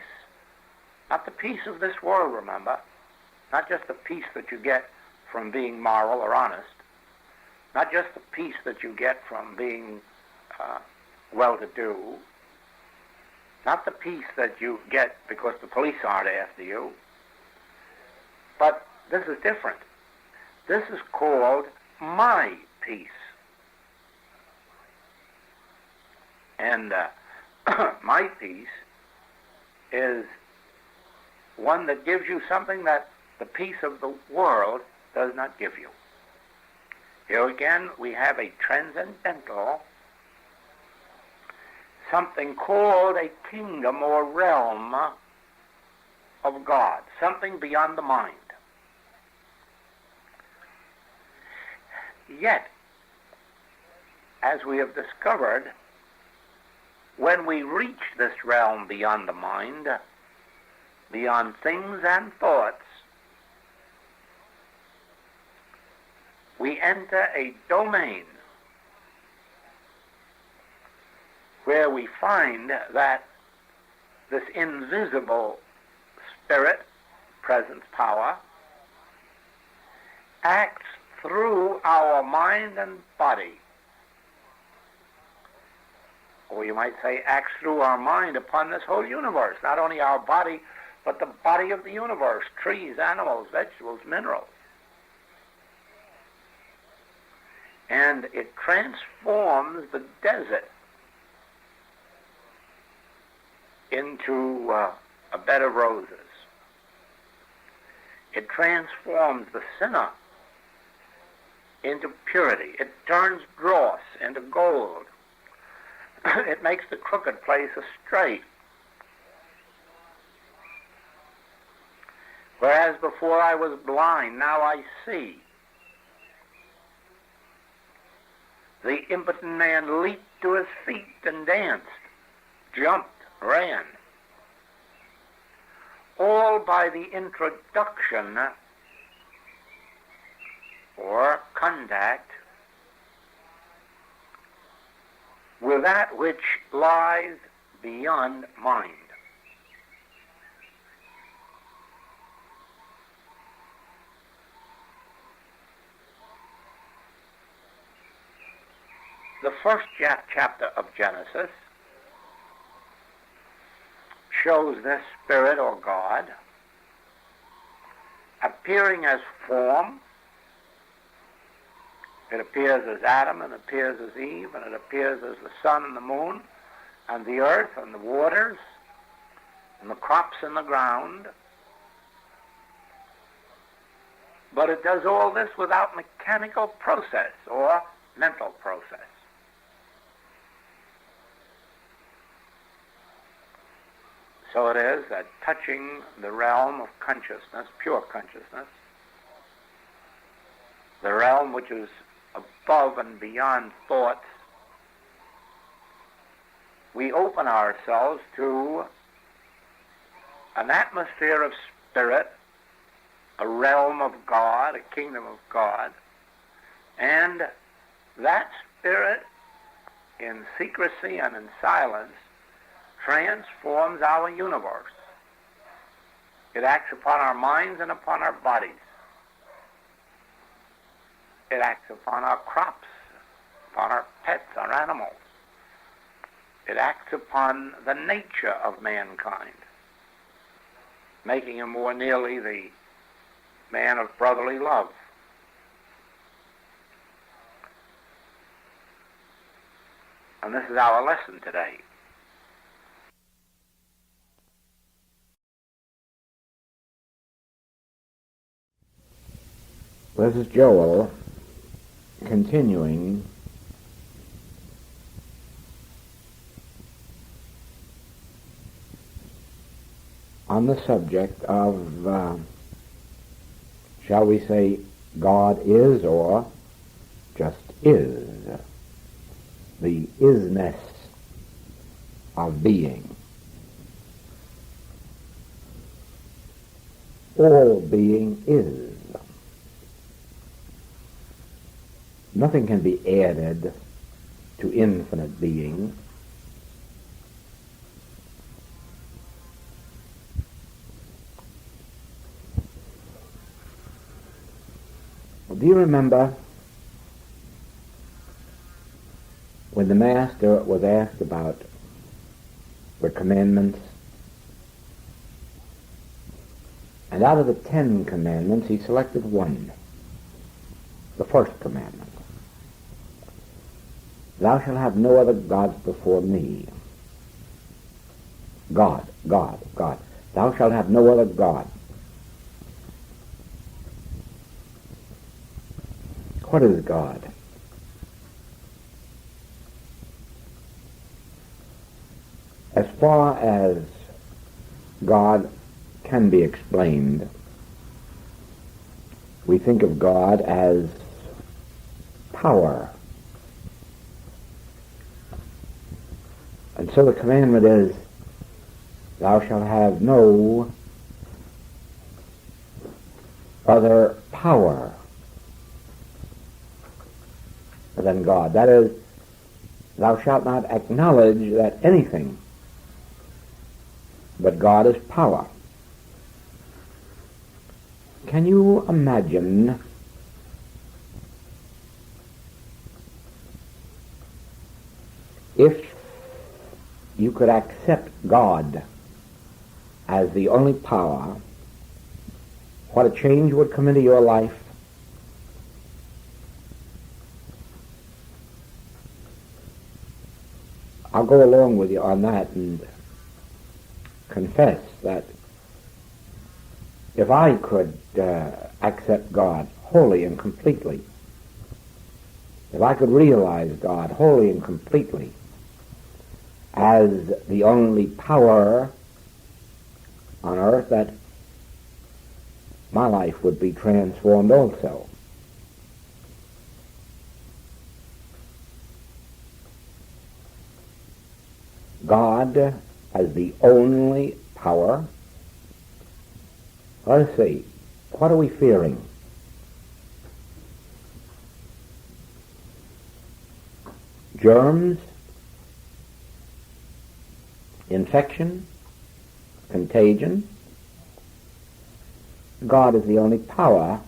Not the peace of this world, remember. Not just the peace that you get from being moral or honest. Not just the peace that you get from being well-to-do. Not the peace that you get because the police aren't after you. But this is different. This is called my peace. And my peace is one that gives you something that the peace of the world does not give you. Here again, we have a transcendental, something called a kingdom or realm of God, something beyond the mind. Yet, as we have discovered, when we reach this realm beyond the mind, beyond things and thoughts, we enter a domain where we find that this invisible spirit, presence, power, acts through our mind and body. Or you might say acts through our mind upon this whole universe, not only our body, but the body of the universe, trees, animals, vegetables, minerals. And it transforms the desert into a bed of roses. It transforms the sinner into purity. It turns dross into gold. It makes the crooked place a straight. Whereas before I was blind, now I see. The impotent man leaped to his feet and danced, jumped, ran, all by the introduction or contact with that which lies beyond mind. The first chapter of Genesis shows this Spirit or God appearing as form. It appears as Adam, and it appears as Eve, and it appears as the sun and the moon, and the earth and the waters, and the crops in the ground. But it does all this without mechanical process or mental process. So it is that touching the realm of consciousness, pure consciousness, the realm which is above and beyond thoughts, we open ourselves to an atmosphere of spirit, a realm of God, a kingdom of God, and that spirit in secrecy and in silence transforms our universe. It acts upon our minds and upon our bodies. It acts upon our crops, upon our pets, our animals. It acts upon the nature of mankind, making him more nearly the man of brotherly love. And this is our lesson today. This is Joel, continuing on the subject of, shall we say, God is or just is, the isness of being. All being is. Nothing can be added to infinite being. Do you remember when the Master was asked about the commandments? And out of the 10 commandments, he selected one, the first commandment. Thou shalt have no other gods before me. God, God, God. Thou shalt have no other God. What is God? As far as God can be explained, we think of God as power. And so the commandment is, thou shalt have no other power than God. That is, thou shalt not acknowledge that anything but God is power. Can you imagine if you could accept God as the only power, what a change would come into your life? I'll go along with you on that and confess that if I could accept God wholly and completely, if I could realize God wholly and completely as the only power on earth, that my life would be transformed also. God as the only power, let's see, what are we fearing? Germs, infection, contagion. God is the only power.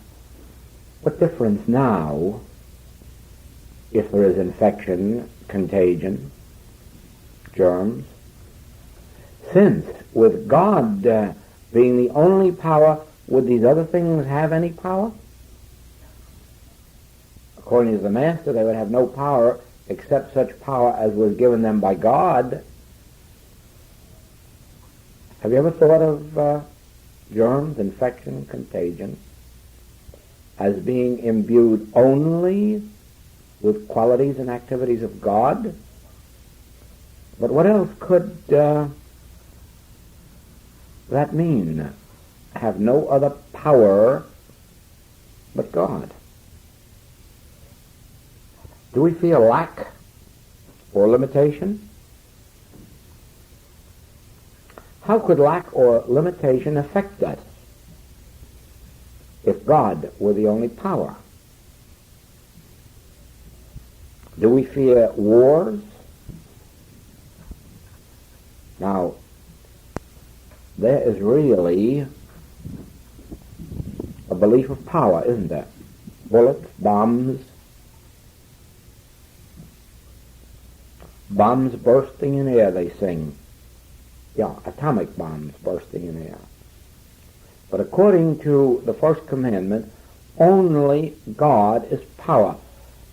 What difference now if there is infection, contagion, germs? Since with God being the only power, would these other things have any power? According to the Master, they would have no power except such power as was given them by God. Have you ever thought of germs, infection, contagion as being imbued only with qualities and activities of God? But what else could that mean? Have no other power but God. Do we feel lack or limitation? How could lack or limitation affect us if God were the only power? Do we fear wars? Now, there is really a belief of power, isn't there? Bullets, bombs bursting in air, they sing. Yeah, atomic bombs bursting in air. But according to the first commandment, only God is power.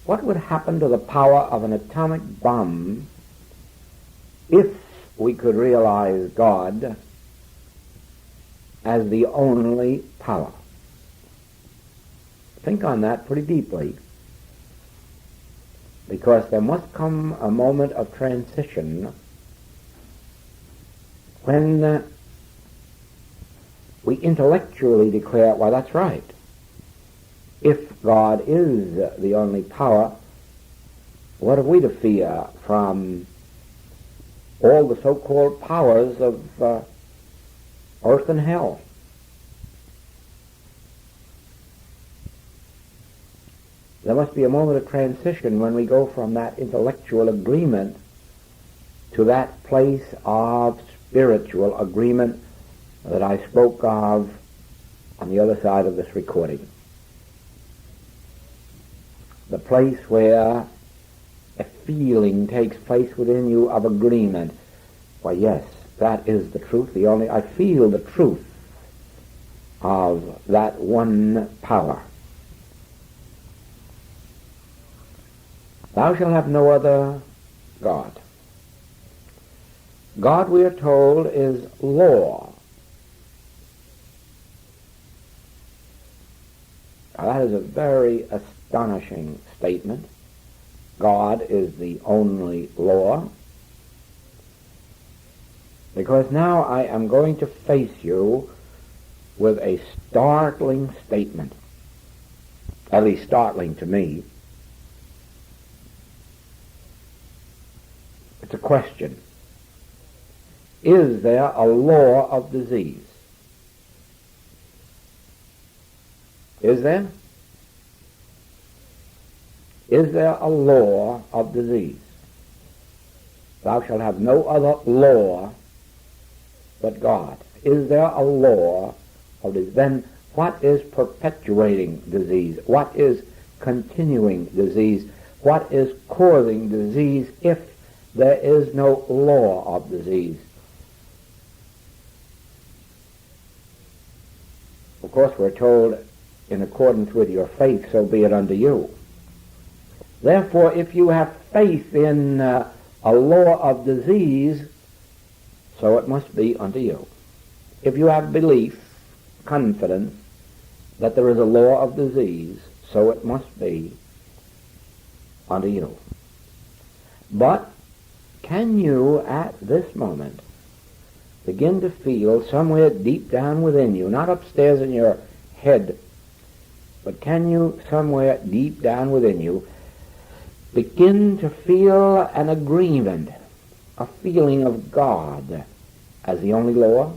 What would happen to the power of an atomic bomb if we could realize God as the only power? Think on that pretty deeply, because there must come a moment of transition when we intellectually declare, well, that's right. If God is the only power, what have we to fear from all the so-called powers of earth and hell? There must be a moment of transition when we go from that intellectual agreement to that place of spiritual agreement that I spoke of on the other side of this recording. The place where a feeling takes place within you of agreement. Why, yes, that is the truth. I feel the truth of that one power. Thou shalt have no other God. God, we are told, is law. Now, that is a very astonishing statement. God is the only law. Because now I am going to face you with a startling statement, at least startling to me. It's a question. Is there a law of disease? Is there? Is there a law of disease? Thou shalt have no other law but God. Is there a law of disease? Then what is perpetuating disease? What is continuing disease? What is causing disease if there is no law of disease? Of course, we're told, in accordance with your faith, so be it unto you. Therefore, if you have faith in a law of disease, so it must be unto you. If you have belief, confidence, that there is a law of disease, so it must be unto you. But can you, at this moment, begin to feel somewhere deep down within you, not upstairs in your head, but can you somewhere deep down within you begin to feel an agreement a feeling of God as the only law,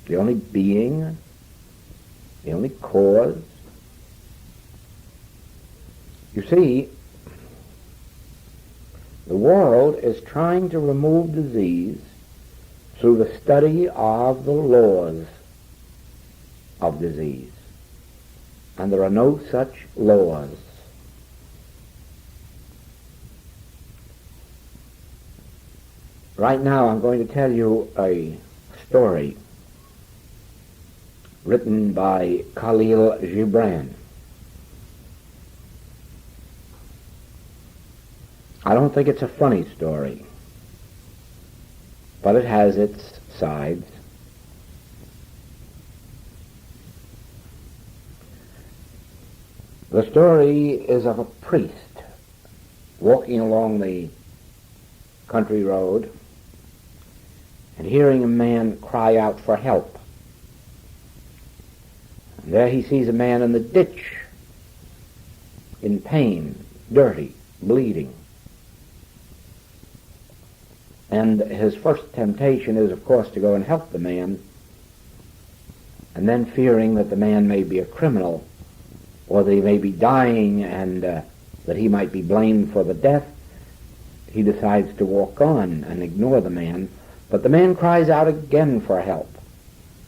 the only being, the only cause. You see, the world is trying to remove disease through the study of the laws of disease. And there are no such laws. Right now I'm going to tell you a story written by Khalil Gibran. I don't think it's a funny story, but it has its sides. The story is of a priest walking along the country road and hearing a man cry out for help. And there he sees a man in the ditch, in pain, dirty, bleeding. And his first temptation is, of course, to go and help the man, and then fearing that the man may be a criminal, or that he may be dying and that he might be blamed for the death, he decides to walk on and ignore the man. But the man cries out again for help,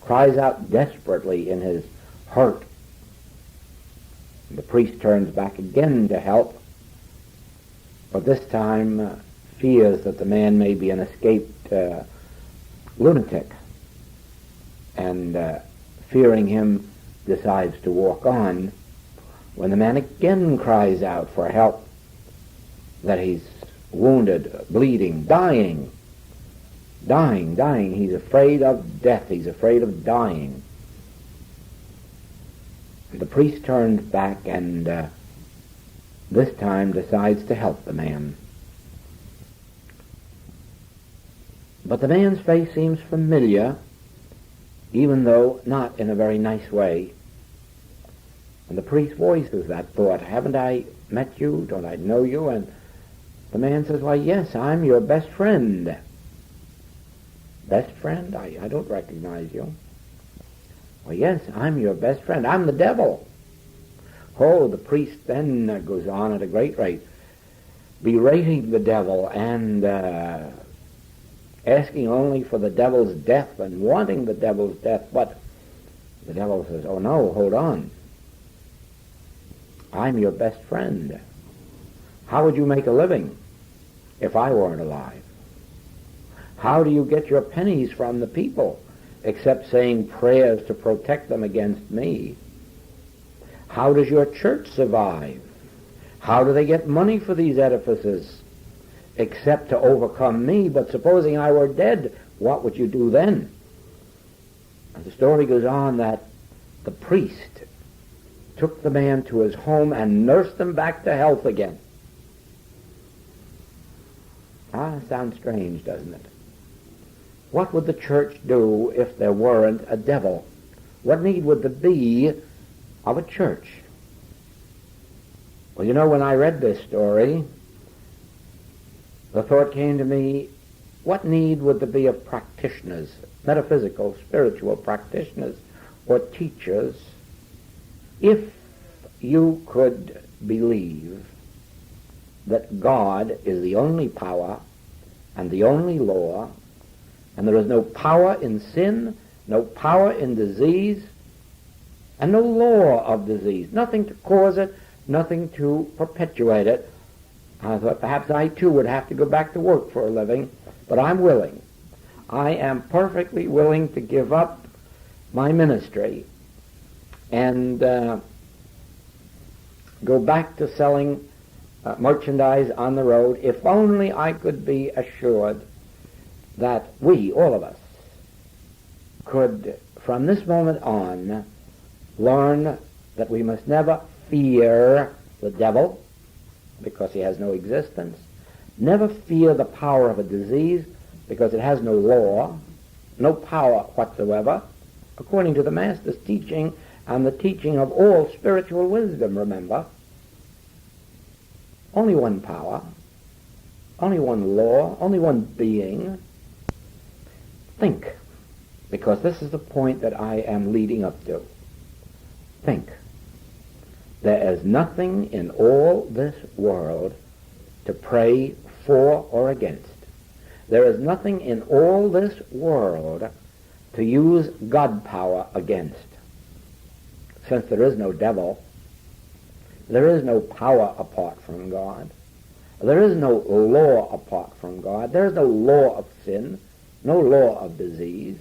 cries out desperately in his hurt. The priest turns back again to help, but this time fears that the man may be an escaped lunatic, and fearing him decides to walk on, when the man again cries out for help, that he's wounded, bleeding, dying. He's afraid of death. He's afraid of dying. The priest turns back and this time decides to help the man. But the man's face seems familiar, even though not in a very nice way. And the priest voices that thought, haven't I met you? Don't I know you? And the man says, why, yes, I'm your best friend. Best friend? I don't recognize you. Well, yes, I'm your best friend. I'm the devil. Oh, the priest then goes on at a great rate, berating the devil and asking only for the devil's death and wanting the devil's death. But the devil says, oh no, hold on. I'm your best friend. How would you make a living if I weren't alive? How do you get your pennies from the people except saying prayers to protect them against me? How does your church survive? How do they get money for these edifices except to overcome me? But supposing I were dead, what would you do then? And the story goes on that the priest took the man to his home and nursed him back to health again. Sounds strange, doesn't it? What would the church do if there weren't a devil? What need would there be of a church? Well, you know, when I read this story, the thought came to me, what need would there be of practitioners, metaphysical, spiritual practitioners, or teachers, if you could believe that God is the only power and the only law, and there is no power in sin, no power in disease, and no law of disease, nothing to cause it, nothing to perpetuate it. I thought perhaps I too would have to go back to work for a living, but I'm willing. I am perfectly willing to give up my ministry and go back to selling merchandise on the road, if only I could be assured that we, all of us, could, from this moment on, learn that we must never fear the devil, because he has no existence, never fear the power of a disease, because it has no law, no power whatsoever, according to the Master's teaching and the teaching of all spiritual wisdom, remember. Only one power, only one law, only one being. Think, because this is the point that I am leading up to. Think. There is nothing in all this world to pray for or against. There is nothing in all this world to use God power against. Since there is no devil, there is no power apart from God. There is no law apart from God. There is no law of sin, no law of disease.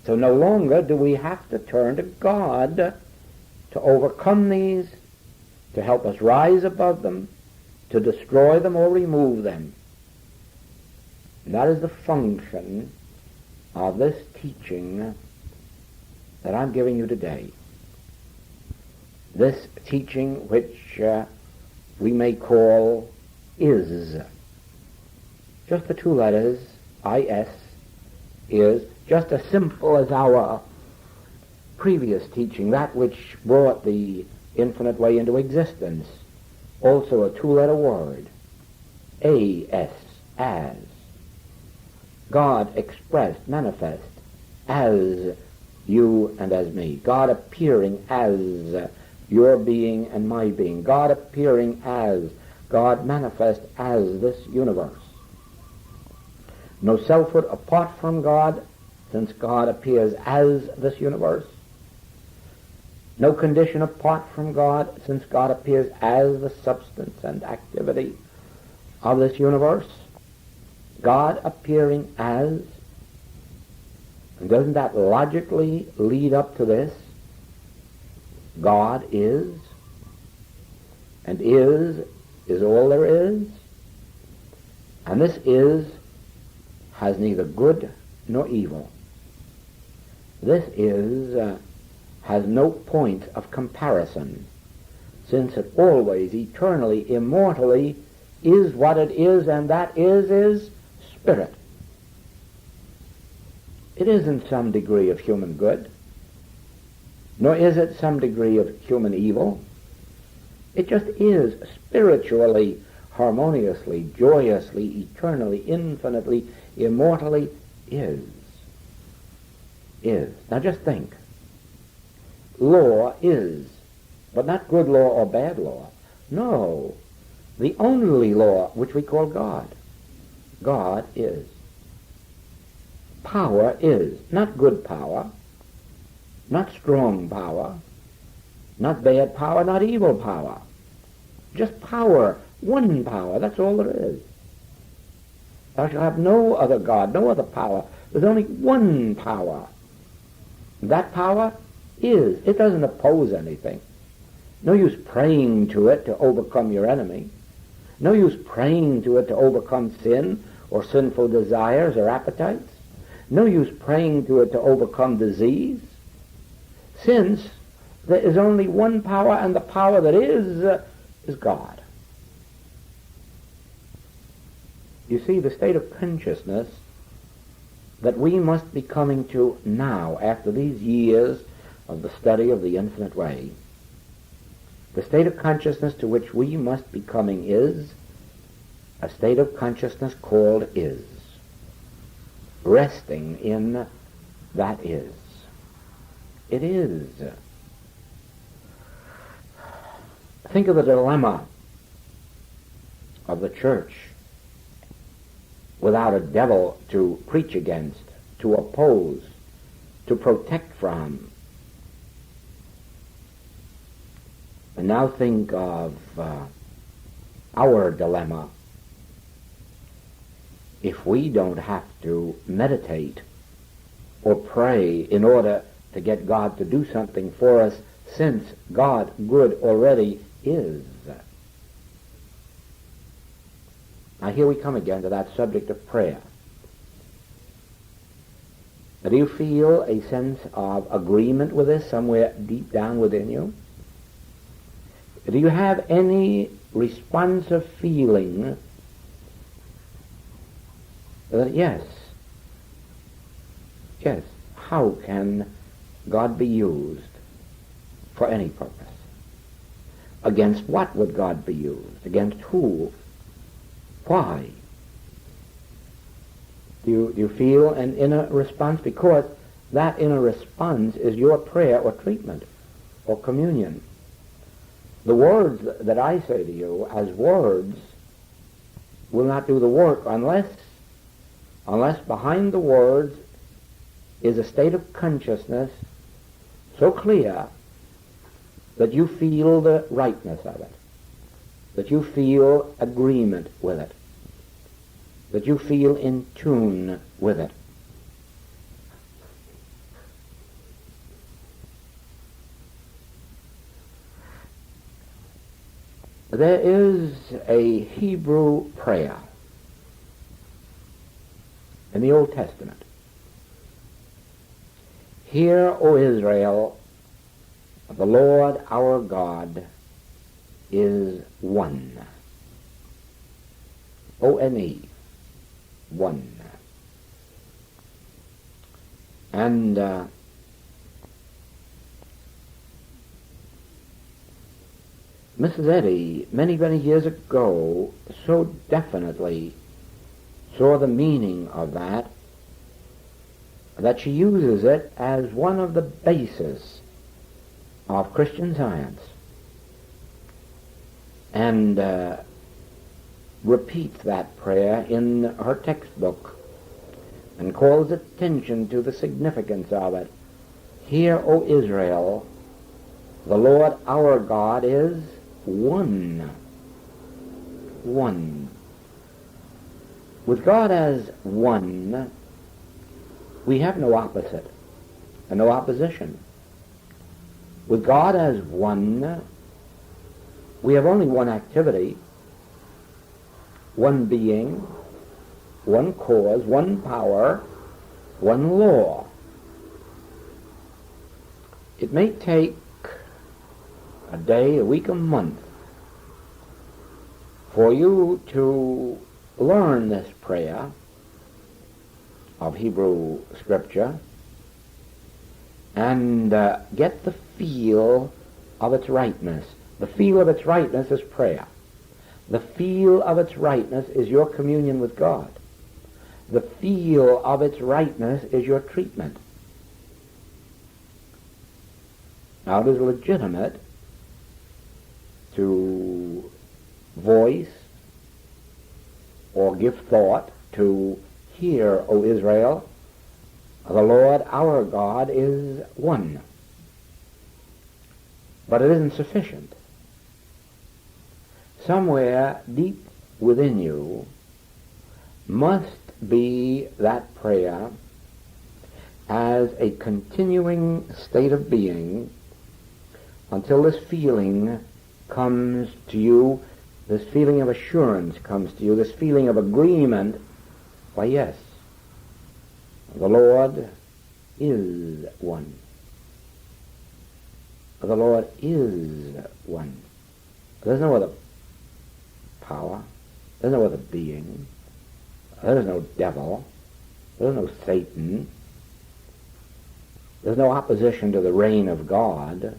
So no longer do we have to turn to God to overcome these, to help us rise above them, to destroy them or remove them. And that is the function of this teaching that I'm giving you today. This teaching which we may call is. Just the two letters, I-S, is, just as simple as our previous teaching, that which brought the infinite way into existence. Also a two-letter word, A-S, as. God expressed, manifest, as you and as me. God appearing as your being and my being. God appearing as, God manifest as this universe. No selfhood apart from God, since God appears as this universe. No condition apart from God, since God appears as the substance and activity of this universe. God appearing as, and doesn't that logically lead up to this? God is, and is all there is, and this is has neither good nor evil. This is has no point of comparison, since it always, eternally, immortally is what it is, and that is spirit. It isn't some degree of human good, nor is it some degree of human evil. It just is spiritually, harmoniously, joyously, eternally, infinitely, immortally is. Now just think. Law is, but not good law or bad law. No. The only law which we call God. God is. Power is, not good power, not strong power, not bad power, not evil power. Just power, one power, that's all there is. Thou shalt have no other God, no other power. There's only one power. That power is. It doesn't oppose anything. No use praying to it to overcome your enemy. No use praying to it to overcome sin or sinful desires or appetites. No use praying to it to overcome disease, since there is only one power, and the power that is God. You see, the state of consciousness that we must be coming to now, after these years of the study of the infinite way, the state of consciousness to which we must be coming is a state of consciousness called is. Resting in that is. It is. Think of the dilemma of the church without a devil to preach against, to oppose, to protect from. And now think of our dilemma. If we don't have to meditate or pray in order to get God to do something for us, since God good already is. Now here we come again to that subject of prayer. Do you feel a sense of agreement with this somewhere deep down within you? Do you have any responsive feeling that yes, how can God be used for any purpose? Against what would God be used? Against who? Why? Do you feel an inner response? Because that inner response is your prayer or treatment or communion. The words that I say to you as words will not do the work unless behind the words is a state of consciousness so clear that you feel the rightness of it, that you feel agreement with it, that you feel in tune with it. There is a Hebrew prayer in the Old Testament. Hear, O Israel, the Lord our God is one. O-N-E, one. And Mrs. Eddy, many, many years ago, so definitely saw the meaning of that she uses it as one of the bases of Christian Science, and repeats that prayer in her textbook and calls attention to the significance of it. Hear, O Israel, the Lord our God is one. One. With God as one, we have no opposite and no opposition. With God as one, we have only one activity, one being, one cause, one power, one law. It may take a day, a week, a month for you to learn this prayer of Hebrew Scripture and get the feel of its rightness. The feel of its rightness is prayer. The feel of its rightness is your communion with God. The feel of its rightness is your treatment. Now, it is legitimate to voice or give thought to hear, O Israel, the Lord our God is one. But it isn't sufficient. Somewhere deep within you must be that prayer as a continuing state of being until this feeling comes to you, this feeling of assurance comes to you, this feeling of agreement. Why, yes, the Lord is one. The Lord is one. There's no other power. There's no other being. There's no devil. There's no Satan. There's no opposition to the reign of God.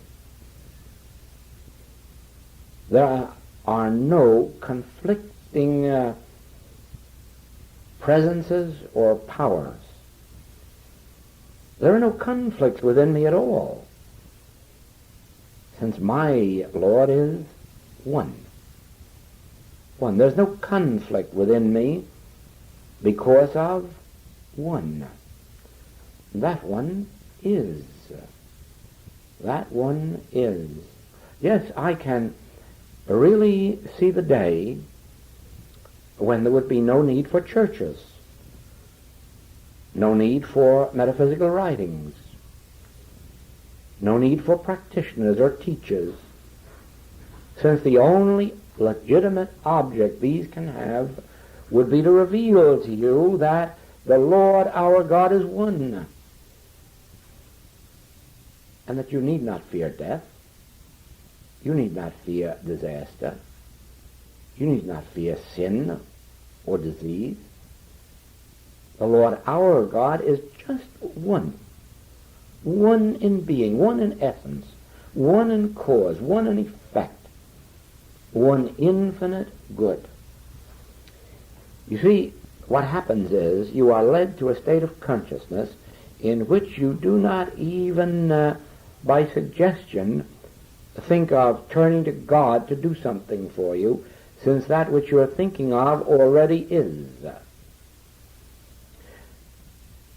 There are no conflicting presences or powers. There are no conflicts within me at all, since my Lord is one. One. There's no conflict within me because of one. That one is. That one is. Yes, I can really see the day when there would be no need for churches, no need for metaphysical writings, no need for practitioners or teachers, since the only legitimate object these can have would be to reveal to you that the Lord our God is one, and that you need not fear death, you need not fear disaster, you need not fear sin or disease. The Lord our God is just one. One in being, one in essence, one in cause, one in effect, one infinite good. You see, what happens is you are led to a state of consciousness in which you do not even, by suggestion, think of turning to God to do something for you, since that which you are thinking of already is.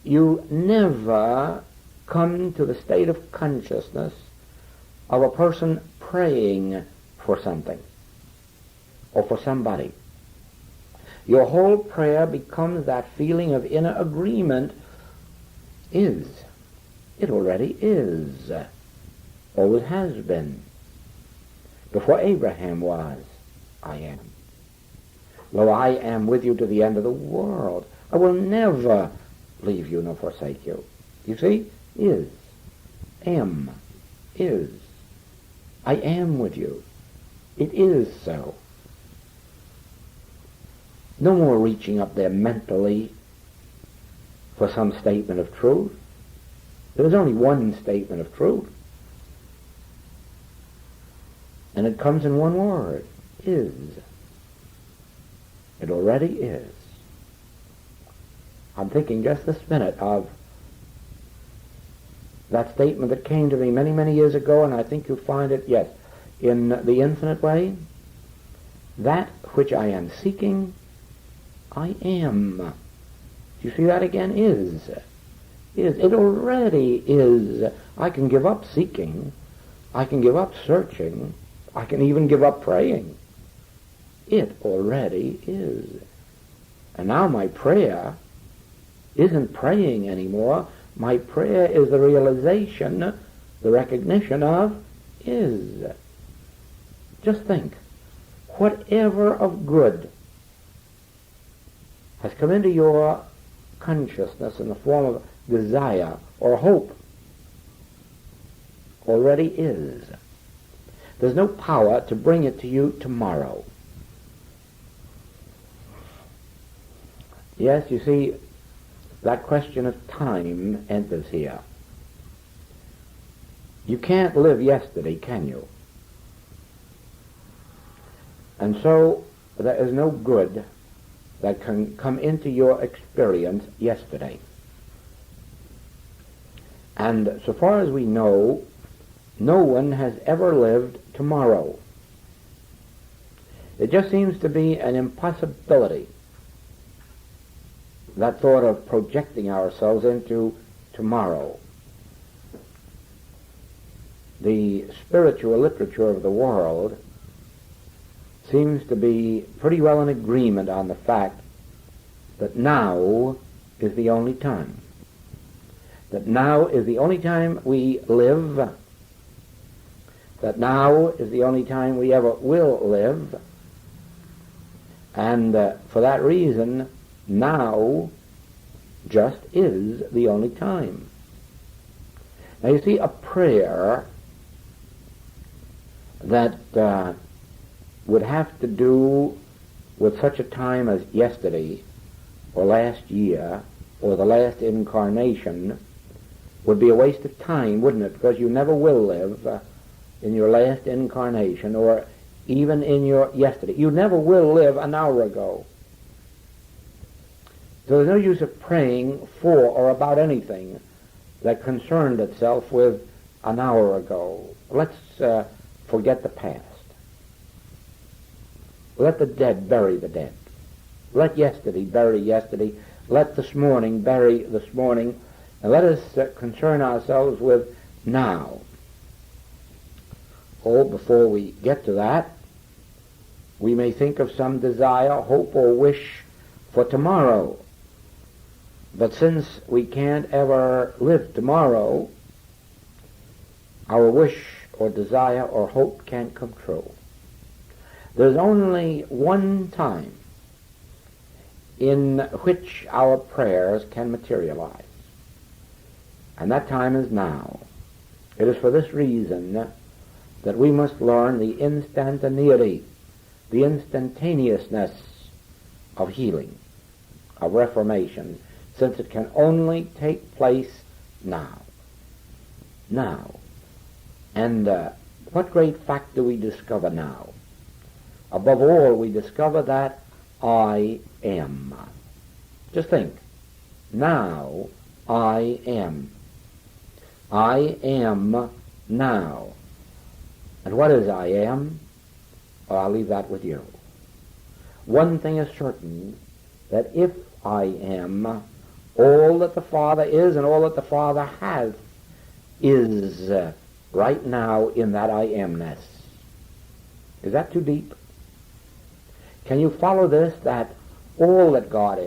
You never come to the state of consciousness of a person praying for something or for somebody. Your whole prayer becomes that feeling of inner agreement. Is. It already is. Always has been. Before Abraham was, I am. Lo, I am with you to the end of the world. I will never leave you nor forsake you. You see? Is. Am. Is. I am with you. It is so. No more reaching up there mentally for some statement of truth. There is only one statement of truth. And it comes in one word. Is. It already is. I'm thinking just this minute of that statement that came to me many, many years ago, and I think you'll find it, yes, in the infinite way. That which I am seeking, I am. Do you see that again? Is. Is. It already is. I can give up seeking. I can give up searching. I can even give up praying. It already is. And now my prayer isn't praying anymore. My prayer is the realization, the recognition of is. Just think, whatever of good has come into your consciousness in the form of desire or hope already is. There's no power to bring it to you tomorrow. Yes, you see, that question of time enters here. You can't live yesterday, can you? And so there is no good that can come into your experience yesterday. And so far as we know, no one has ever lived tomorrow. It just seems to be an impossibility, that thought of projecting ourselves into tomorrow. The spiritual literature of the world seems to be pretty well in agreement on the fact that now is the only time. That now is the only time we live. That now is the only time we ever will live. And for that reason, now just is the only time. Now you see, a prayer that would have to do with such a time as yesterday or last year or the last incarnation would be a waste of time, wouldn't it? Because you never will live in your last incarnation or even in your yesterday. You never will live an hour ago. So there's no use of praying for or about anything that concerned itself with an hour ago. Let's forget the past. Let the dead bury the dead. Let yesterday bury yesterday. Let this morning bury this morning. And let us concern ourselves with now. Oh, before we get to that, we may think of some desire, hope, or wish for tomorrow. But since we can't ever live tomorrow, our wish or desire or hope can't come true. There's only one time in which our prayers can materialize, and that time is now. It is for this reason that we must learn the instantaneity, the instantaneousness of healing, of reformation, since it can only take place now. Now. And what great fact do we discover now? Above all, we discover that I am. Just think. Now I am. I am now. And what is I am? Well, I'll leave that with you. One thing is certain, that if I am, all that the Father is and all that the Father has is right now in that I amness. Is that too deep? Can you follow this, that all that God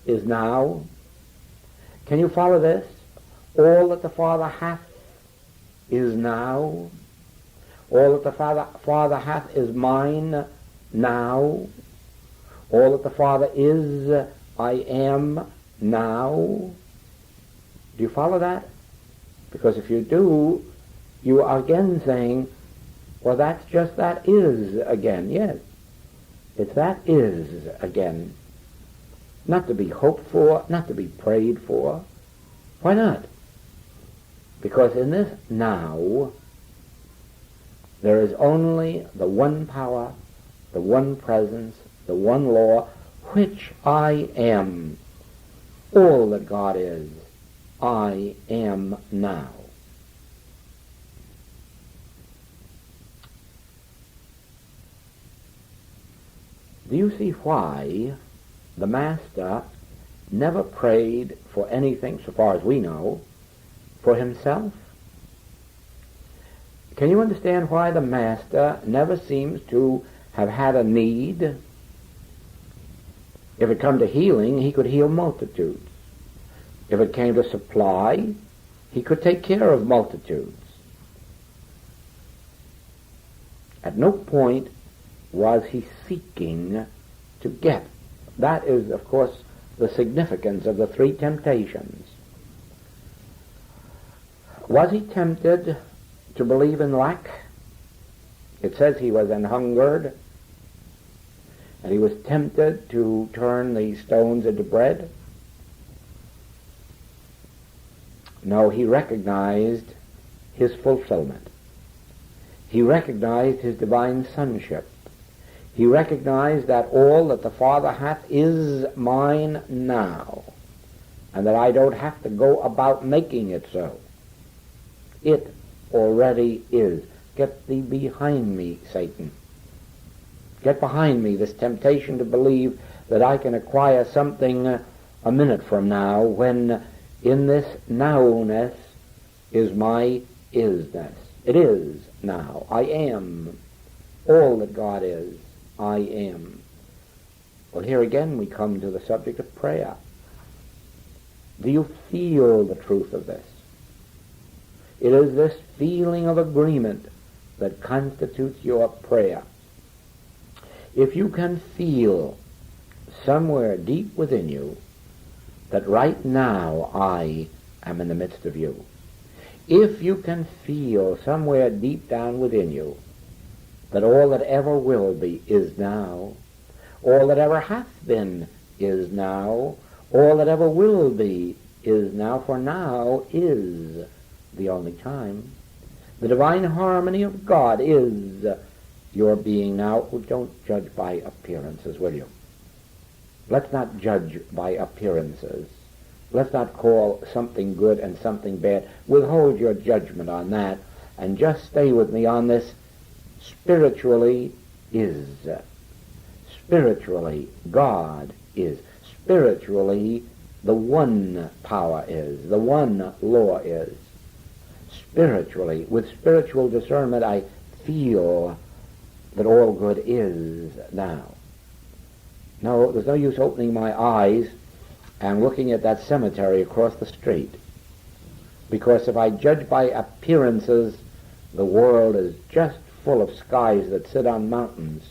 is now? Can you follow this? All that the Father hath is now. All that the Father hath is mine now. All that the Father is, I am now. Do you follow that? Because if you do, you are again saying, well, that's just that is again. Yes, it's that is again. Not to be hoped for, not to be prayed for. Why not? Because in this now, there is only the one power, the one presence, the one law, which I am. All that God is, I am now. Do you see why the Master never prayed for anything, so far as we know, for himself? Can you understand why the Master never seems to have had a need? If it come to healing, he could heal multitudes. If it came to supply, he could take care of multitudes. At no point was he seeking to get. That is, of course, the significance of the three temptations. Was he tempted to believe in lack? It says he was an hungered, and he was tempted to turn the stones into bread. No, he recognized his fulfillment. He recognized his divine sonship. He recognized that all that the Father hath is mine now, and that I don't have to go about making it so. It already is. Get thee behind me, Satan. Get behind me, this temptation to believe that I can acquire something a minute from now, when in this nowness is my isness. It is now. I am. All that God is, I am. Well, here again we come to the subject of prayer. Do you feel the truth of this? It is this feeling of agreement that constitutes your prayer. If you can feel somewhere deep within you that right now I am in the midst of you, if you can feel somewhere deep down within you that all that ever will be is now, all that ever hath been is now, all that ever will be is now, for now is the only time. The divine harmony of God is your being now. Oh, don't judge by appearances, will you? Let's not judge by appearances. Let's not call something good and something bad. Withhold your judgment on that, and just stay with me on this. Spiritually is. Spiritually God is. Spiritually the one power is. The one law is. Spiritually, with spiritual discernment, I feel that all good is now. No, there's no use opening my eyes and looking at that cemetery across the street. Because if I judge by appearances, the world is just full of skies that sit on mountains,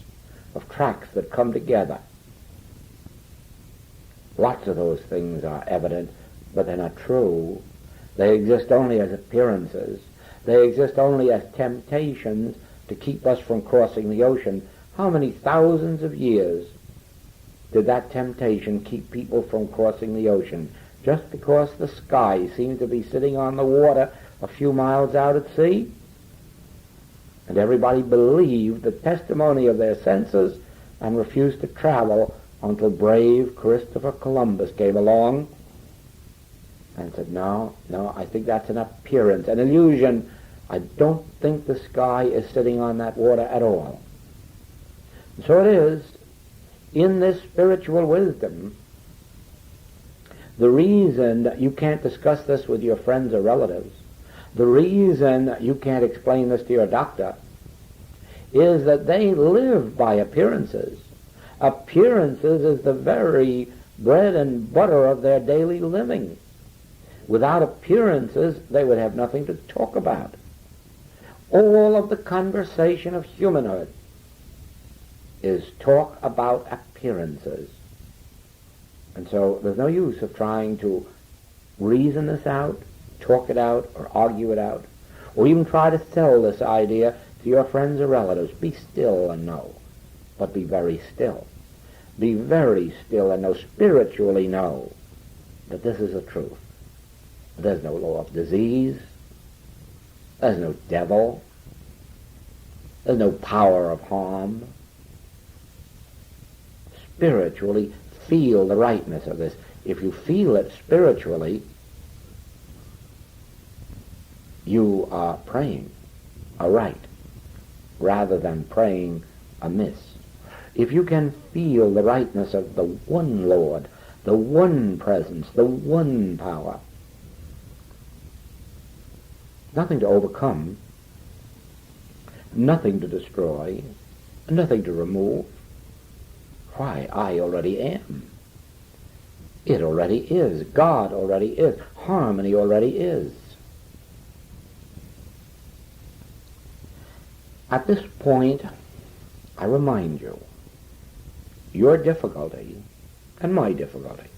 of tracks that come together. Lots of those things are evident, but they're not true. They exist only as appearances. They exist only as temptations to keep us from crossing the ocean. How many thousands of years did that temptation keep people from crossing the ocean? Just because the sky seemed to be sitting on the water a few miles out at sea? And everybody believed the testimony of their senses and refused to travel until brave Christopher Columbus came along and said, no, I think that's an appearance, an illusion. I don't think the sky is sitting on that water at all. And so it is, in this spiritual wisdom, the reason that you can't discuss this with your friends or relatives, the reason you can't explain this to your doctor, is that they live by appearances. Appearances is the very bread and butter of their daily living. Without appearances, they would have nothing to talk about. All of the conversation of humanhood is talk about appearances. And so there's no use of trying to reason this out, talk it out, or argue it out, or even try to sell this idea to your friends or relatives. Be still and know, but be very still. Be very still and know, spiritually know, that this is the truth. There's no law of disease. There's no devil. There's no power of harm. Spiritually, feel the rightness of this. If you feel it spiritually, you are praying aright rather than praying amiss. If you can feel the rightness of the one Lord, the one presence, the one power, nothing to overcome, nothing to destroy, nothing to remove. Why, I already am. It already is. God already is. Harmony already is. At this point, I remind you, your difficulty and my difficulty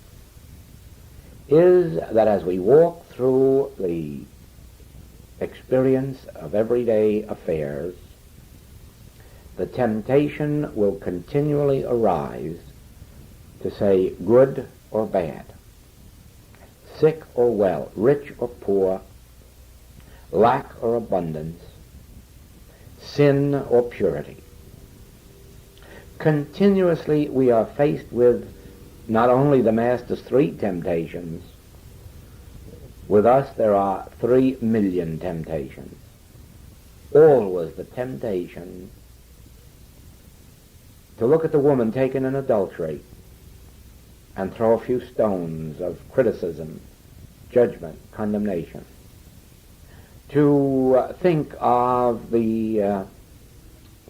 is that as we walk through the experience of everyday affairs, the temptation will continually arise to say good or bad, sick or well, rich or poor, lack or abundance, sin or purity. Continuously we are faced with not only the Master's 3 temptations. With us there are 3 million temptations. Always the temptation to look at the woman taken in adultery and throw a few stones of criticism, judgment, condemnation. To think of the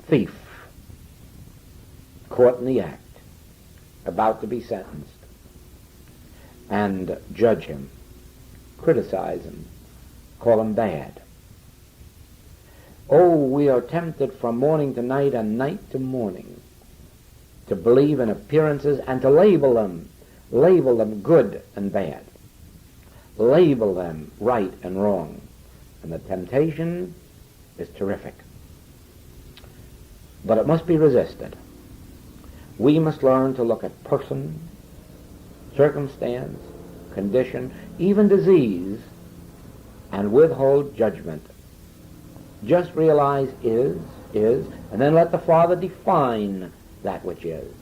thief caught in the act, about to be sentenced, and judge him, criticize him, call him bad. Oh, we are tempted from morning to night and night to morning to believe in appearances and to label them good and bad, label them right and wrong. And the temptation is terrific. But it must be resisted. We must learn to look at person, circumstance, condition, even disease, and withhold judgment. Just realize is, and then let the Father define that which is,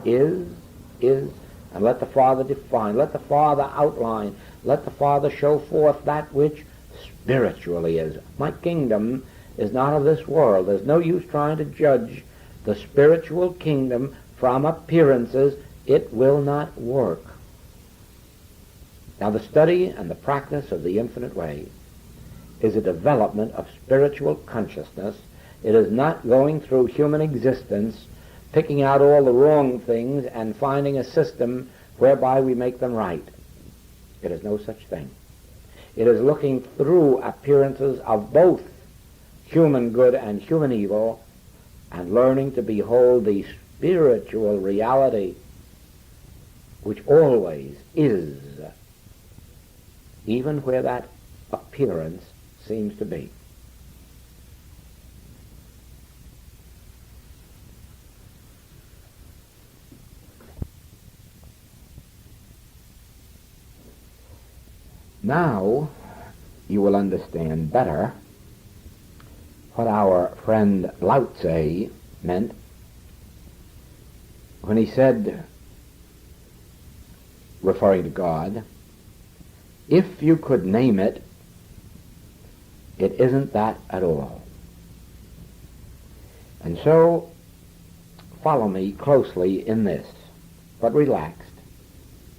and let the Father define, let the Father outline, let the Father show forth that which spiritually is. My kingdom is not of this world. There's no use trying to judge the spiritual kingdom from appearances. It will not work. Now the study and the practice of the infinite way is a development of spiritual consciousness. It is not going through human existence, picking out all the wrong things and finding a system whereby we make them right. It is no such thing. It is looking through appearances of both human good and human evil and learning to behold the spiritual reality which always is, even where that appearance seems to be. Now you will understand better what our friend Lao Tse meant when he said, referring to God, if you could name it, it isn't that at all. And so, follow me closely in this, but relaxed.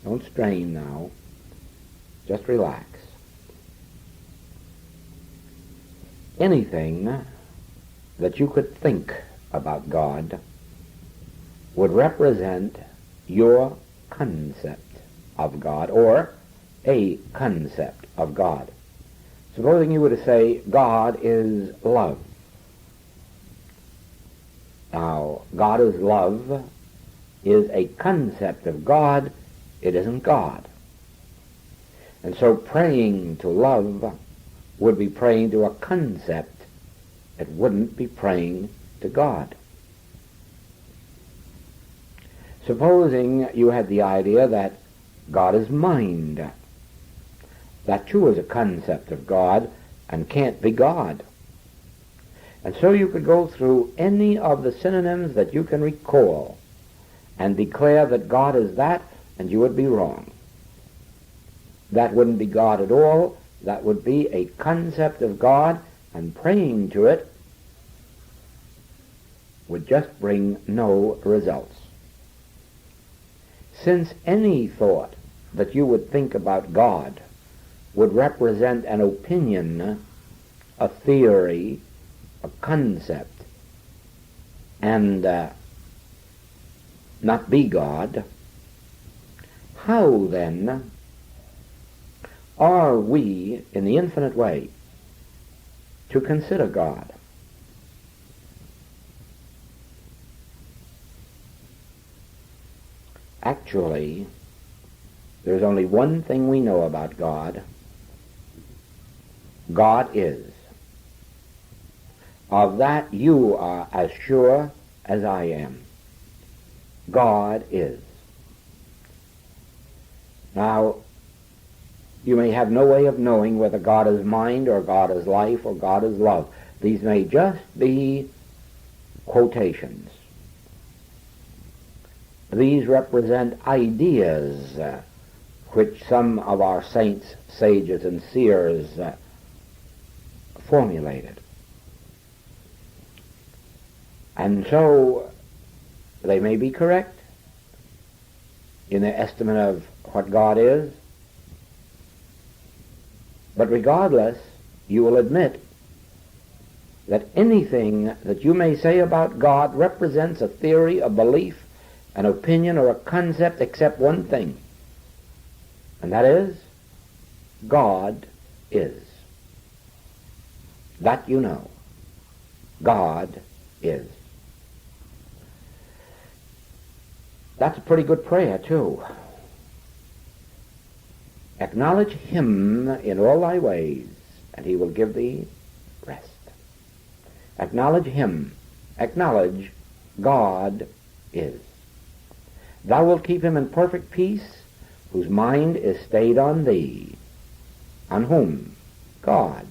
Don't strain now. Just relax. Anything that you could think about God would represent your concept of God, or a concept of God. Supposing you were to say, God is love. Now, God is love is a concept of God. It isn't God. And so praying to love would be praying to a concept. It wouldn't be praying to God. Supposing you had the idea that God is mind. That too is a concept of God and can't be God. And so you could go through any of the synonyms that you can recall and declare that God is that, and you would be wrong. That wouldn't be God at all. That would be a concept of God, and praying to it would just bring no results. Since any thought that you would think about God would represent an opinion, a theory, a concept, and not be God, how then are we, in the infinite way, to consider God? Actually, there's only one thing we know about God. God is. Of that you are as sure as I am. God is. Now, you may have no way of knowing whether God is mind or God is life or God is love. These may just be quotations. These represent ideas which some of our saints, sages, and seers formulated. And so they may be correct in their estimate of what God is, but regardless, you will admit that anything that you may say about God represents a theory, a belief, an opinion, or a concept except one thing, and that is, God is. That you know. God is. That's a pretty good prayer, too. Acknowledge Him in all thy ways, and He will give thee rest. Acknowledge Him. Acknowledge God is. Thou wilt keep him in perfect peace, whose mind is stayed on thee. On whom? God,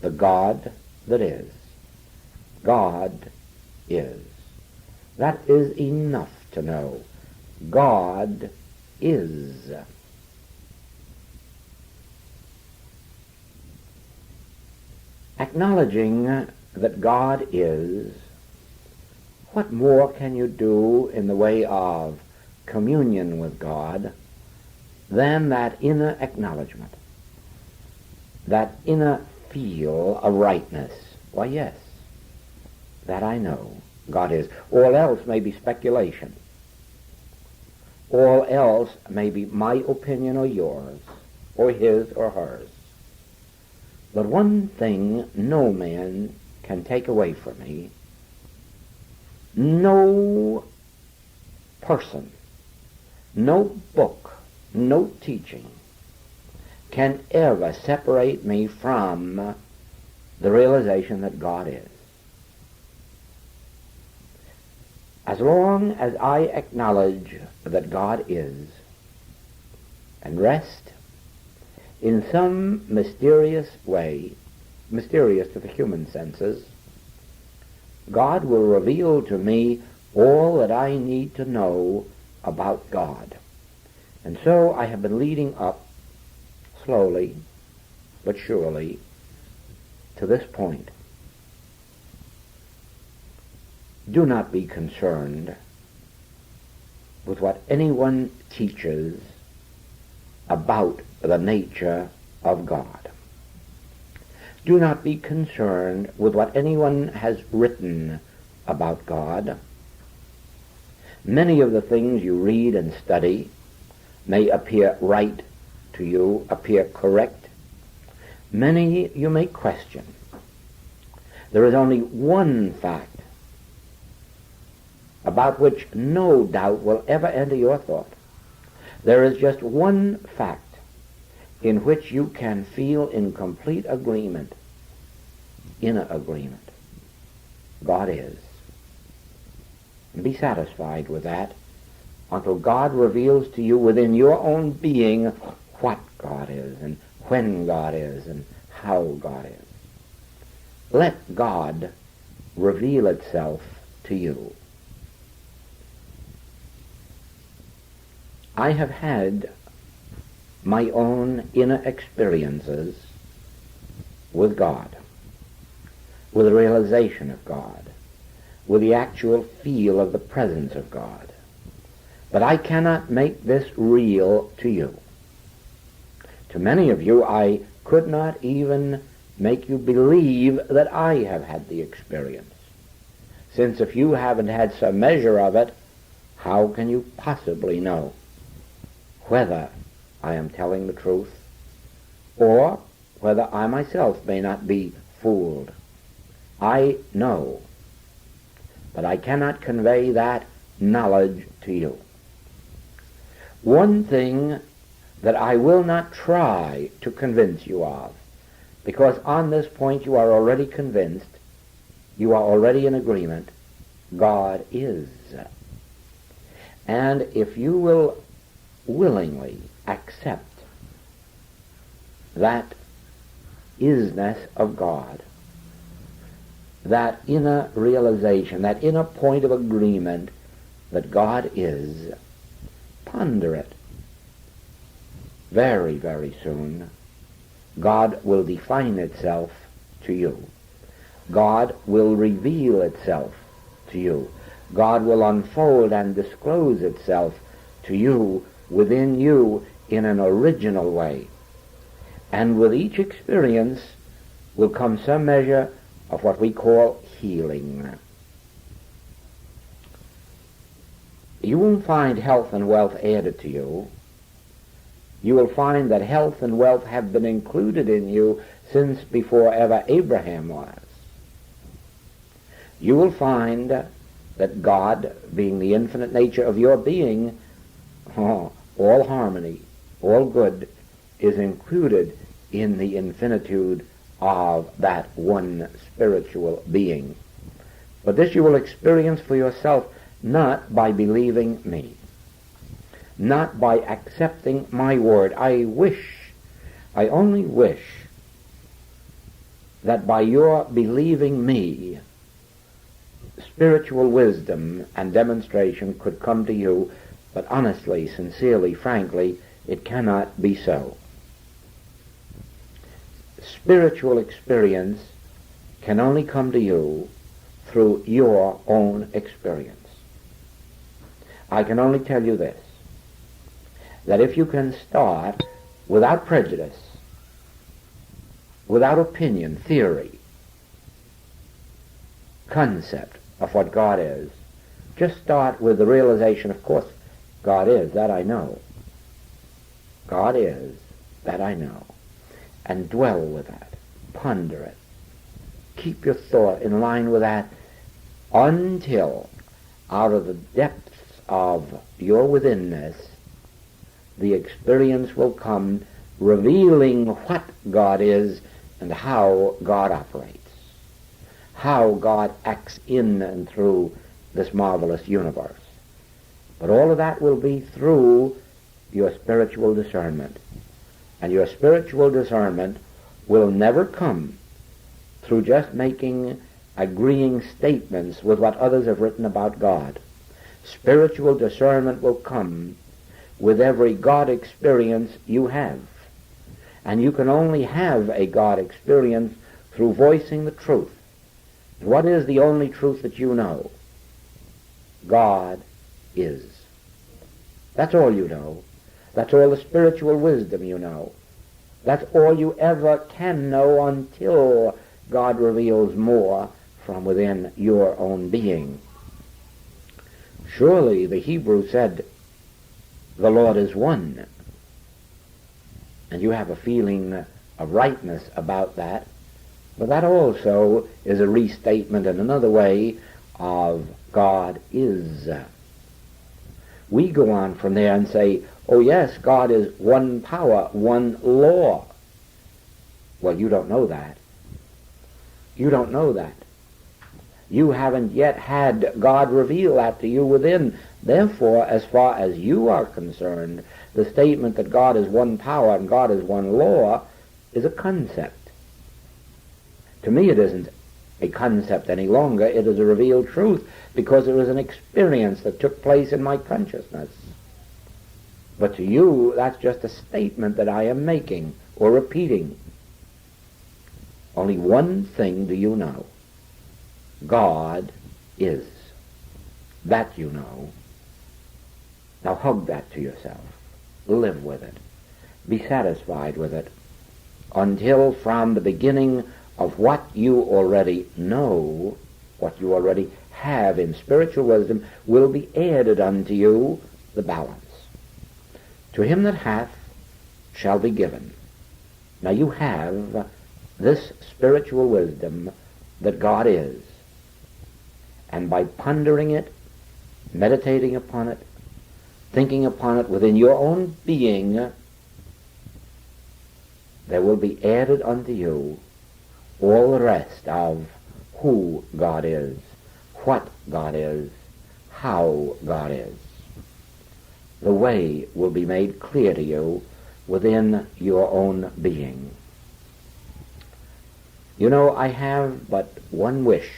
the God that is. God is. That is enough to know. God is. Acknowledging that God is, what more can you do in the way of communion with God than that inner acknowledgement, that inner feel of rightness? Why, yes, that I know God is. All else may be speculation. All else may be my opinion or yours, or his or hers. But one thing no man can take away from me, no person, no book, no teaching can ever separate me from the realization that God is. As long as I acknowledge that God is and rest in some mysterious way, mysterious to the human senses, God will reveal to me all that I need to know about God. And so I have been leading up, slowly but surely, to this point. Do not be concerned with what anyone teaches about the nature of God. Do not be concerned with what anyone has written about God. Many of the things you read and study may appear right to you, appear correct. Many you may question. There is only one fact about which no doubt will ever enter your thought. There is just one fact in which you can feel in complete agreement, inner agreement. God is. And be satisfied with that until God reveals to you within your own being what God is and when God is and how God is. Let God reveal itself to you. I have had my own inner experiences with God, with the realization of God, with the actual feel of the presence of God. But I cannot make this real to you. To many of you, I could not even make you believe that I have had the experience. Since if you haven't had some measure of it, how can you possibly know whether I am telling the truth or whether I myself may not be fooled? I know, but I cannot convey that knowledge to you. One thing that I will not try to convince you of, because on this point you are already convinced, you are already in agreement, God is. And if you will willingly accept that isness of God, that inner realization, that inner point of agreement that God is, ponder it. Very, very soon, God will define itself to you. God will reveal itself to you. God will unfold and disclose itself to you, within you, in an original way. And with each experience will come some measure of what we call healing. You won't find health and wealth added to you. You will find that health and wealth have been included in you since before ever Abraham was. You will find that God, being the infinite nature of your being, all harmony, all good, is included in the infinitude of that one spiritual being. But this you will experience for yourself not by believing me, not by accepting my word. I only wish that by your believing me, spiritual wisdom and demonstration could come to you, but honestly, sincerely, frankly, it cannot be so. Spiritual experience can only come to you through your own experience. I can only tell you this, that if you can start without prejudice, without opinion, theory, concept of what God is, just start with the realization, of course, God is, that I know. God is, that I know. And dwell with that. Ponder it. Keep your thought in line with that until, out of the depths of your withinness, the experience will come revealing what God is and how God operates, how God acts in and through this marvelous universe. But all of that will be through your spiritual discernment. And your spiritual discernment will never come through just making agreeing statements with what others have written about God. Spiritual discernment will come with every God experience you have. And you can only have a God experience through voicing the truth. What is the only truth that you know? God is. That's all you know. That's all the spiritual wisdom you know. That's all you ever can know until God reveals more from within your own being. Surely the Hebrew said, the Lord is one. And you have a feeling of rightness about that. But that also is a restatement in another way of God is. We go on from there and say, oh yes, God is one power, one law. Well, you don't know that. You don't know that. You haven't yet had God reveal that to you within. Therefore, as far as you are concerned, the statement that God is one power and God is one law is a concept. To me, it isn't a concept any longer. It is a revealed truth because it was an experience that took place in my consciousness. But to you, that's just a statement that I am making or repeating. Only one thing do you know. God is. That you know. Now hug that to yourself. Live with it. Be satisfied with it until from the beginning of what you already know, what you already have in spiritual wisdom, will be added unto you the balance. To him that hath shall be given. Now you have this spiritual wisdom that God is. And by pondering it, meditating upon it, thinking upon it within your own being, there will be added unto you all the rest of who God is, what God is, how God is. The way will be made clear to you within your own being. You know, I have but one wish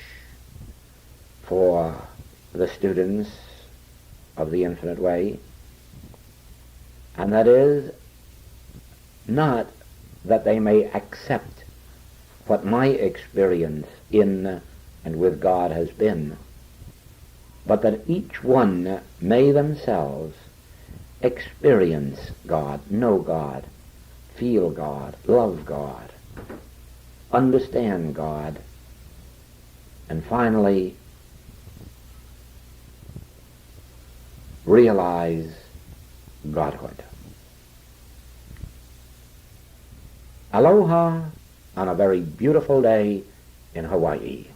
for the students of the Infinite Way, and that is not that they may accept what my experience in and with God has been, but that each one may themselves experience God, know God, feel God, love God, understand God, and finally realize Godhood. Aloha on a very beautiful day in Hawaii.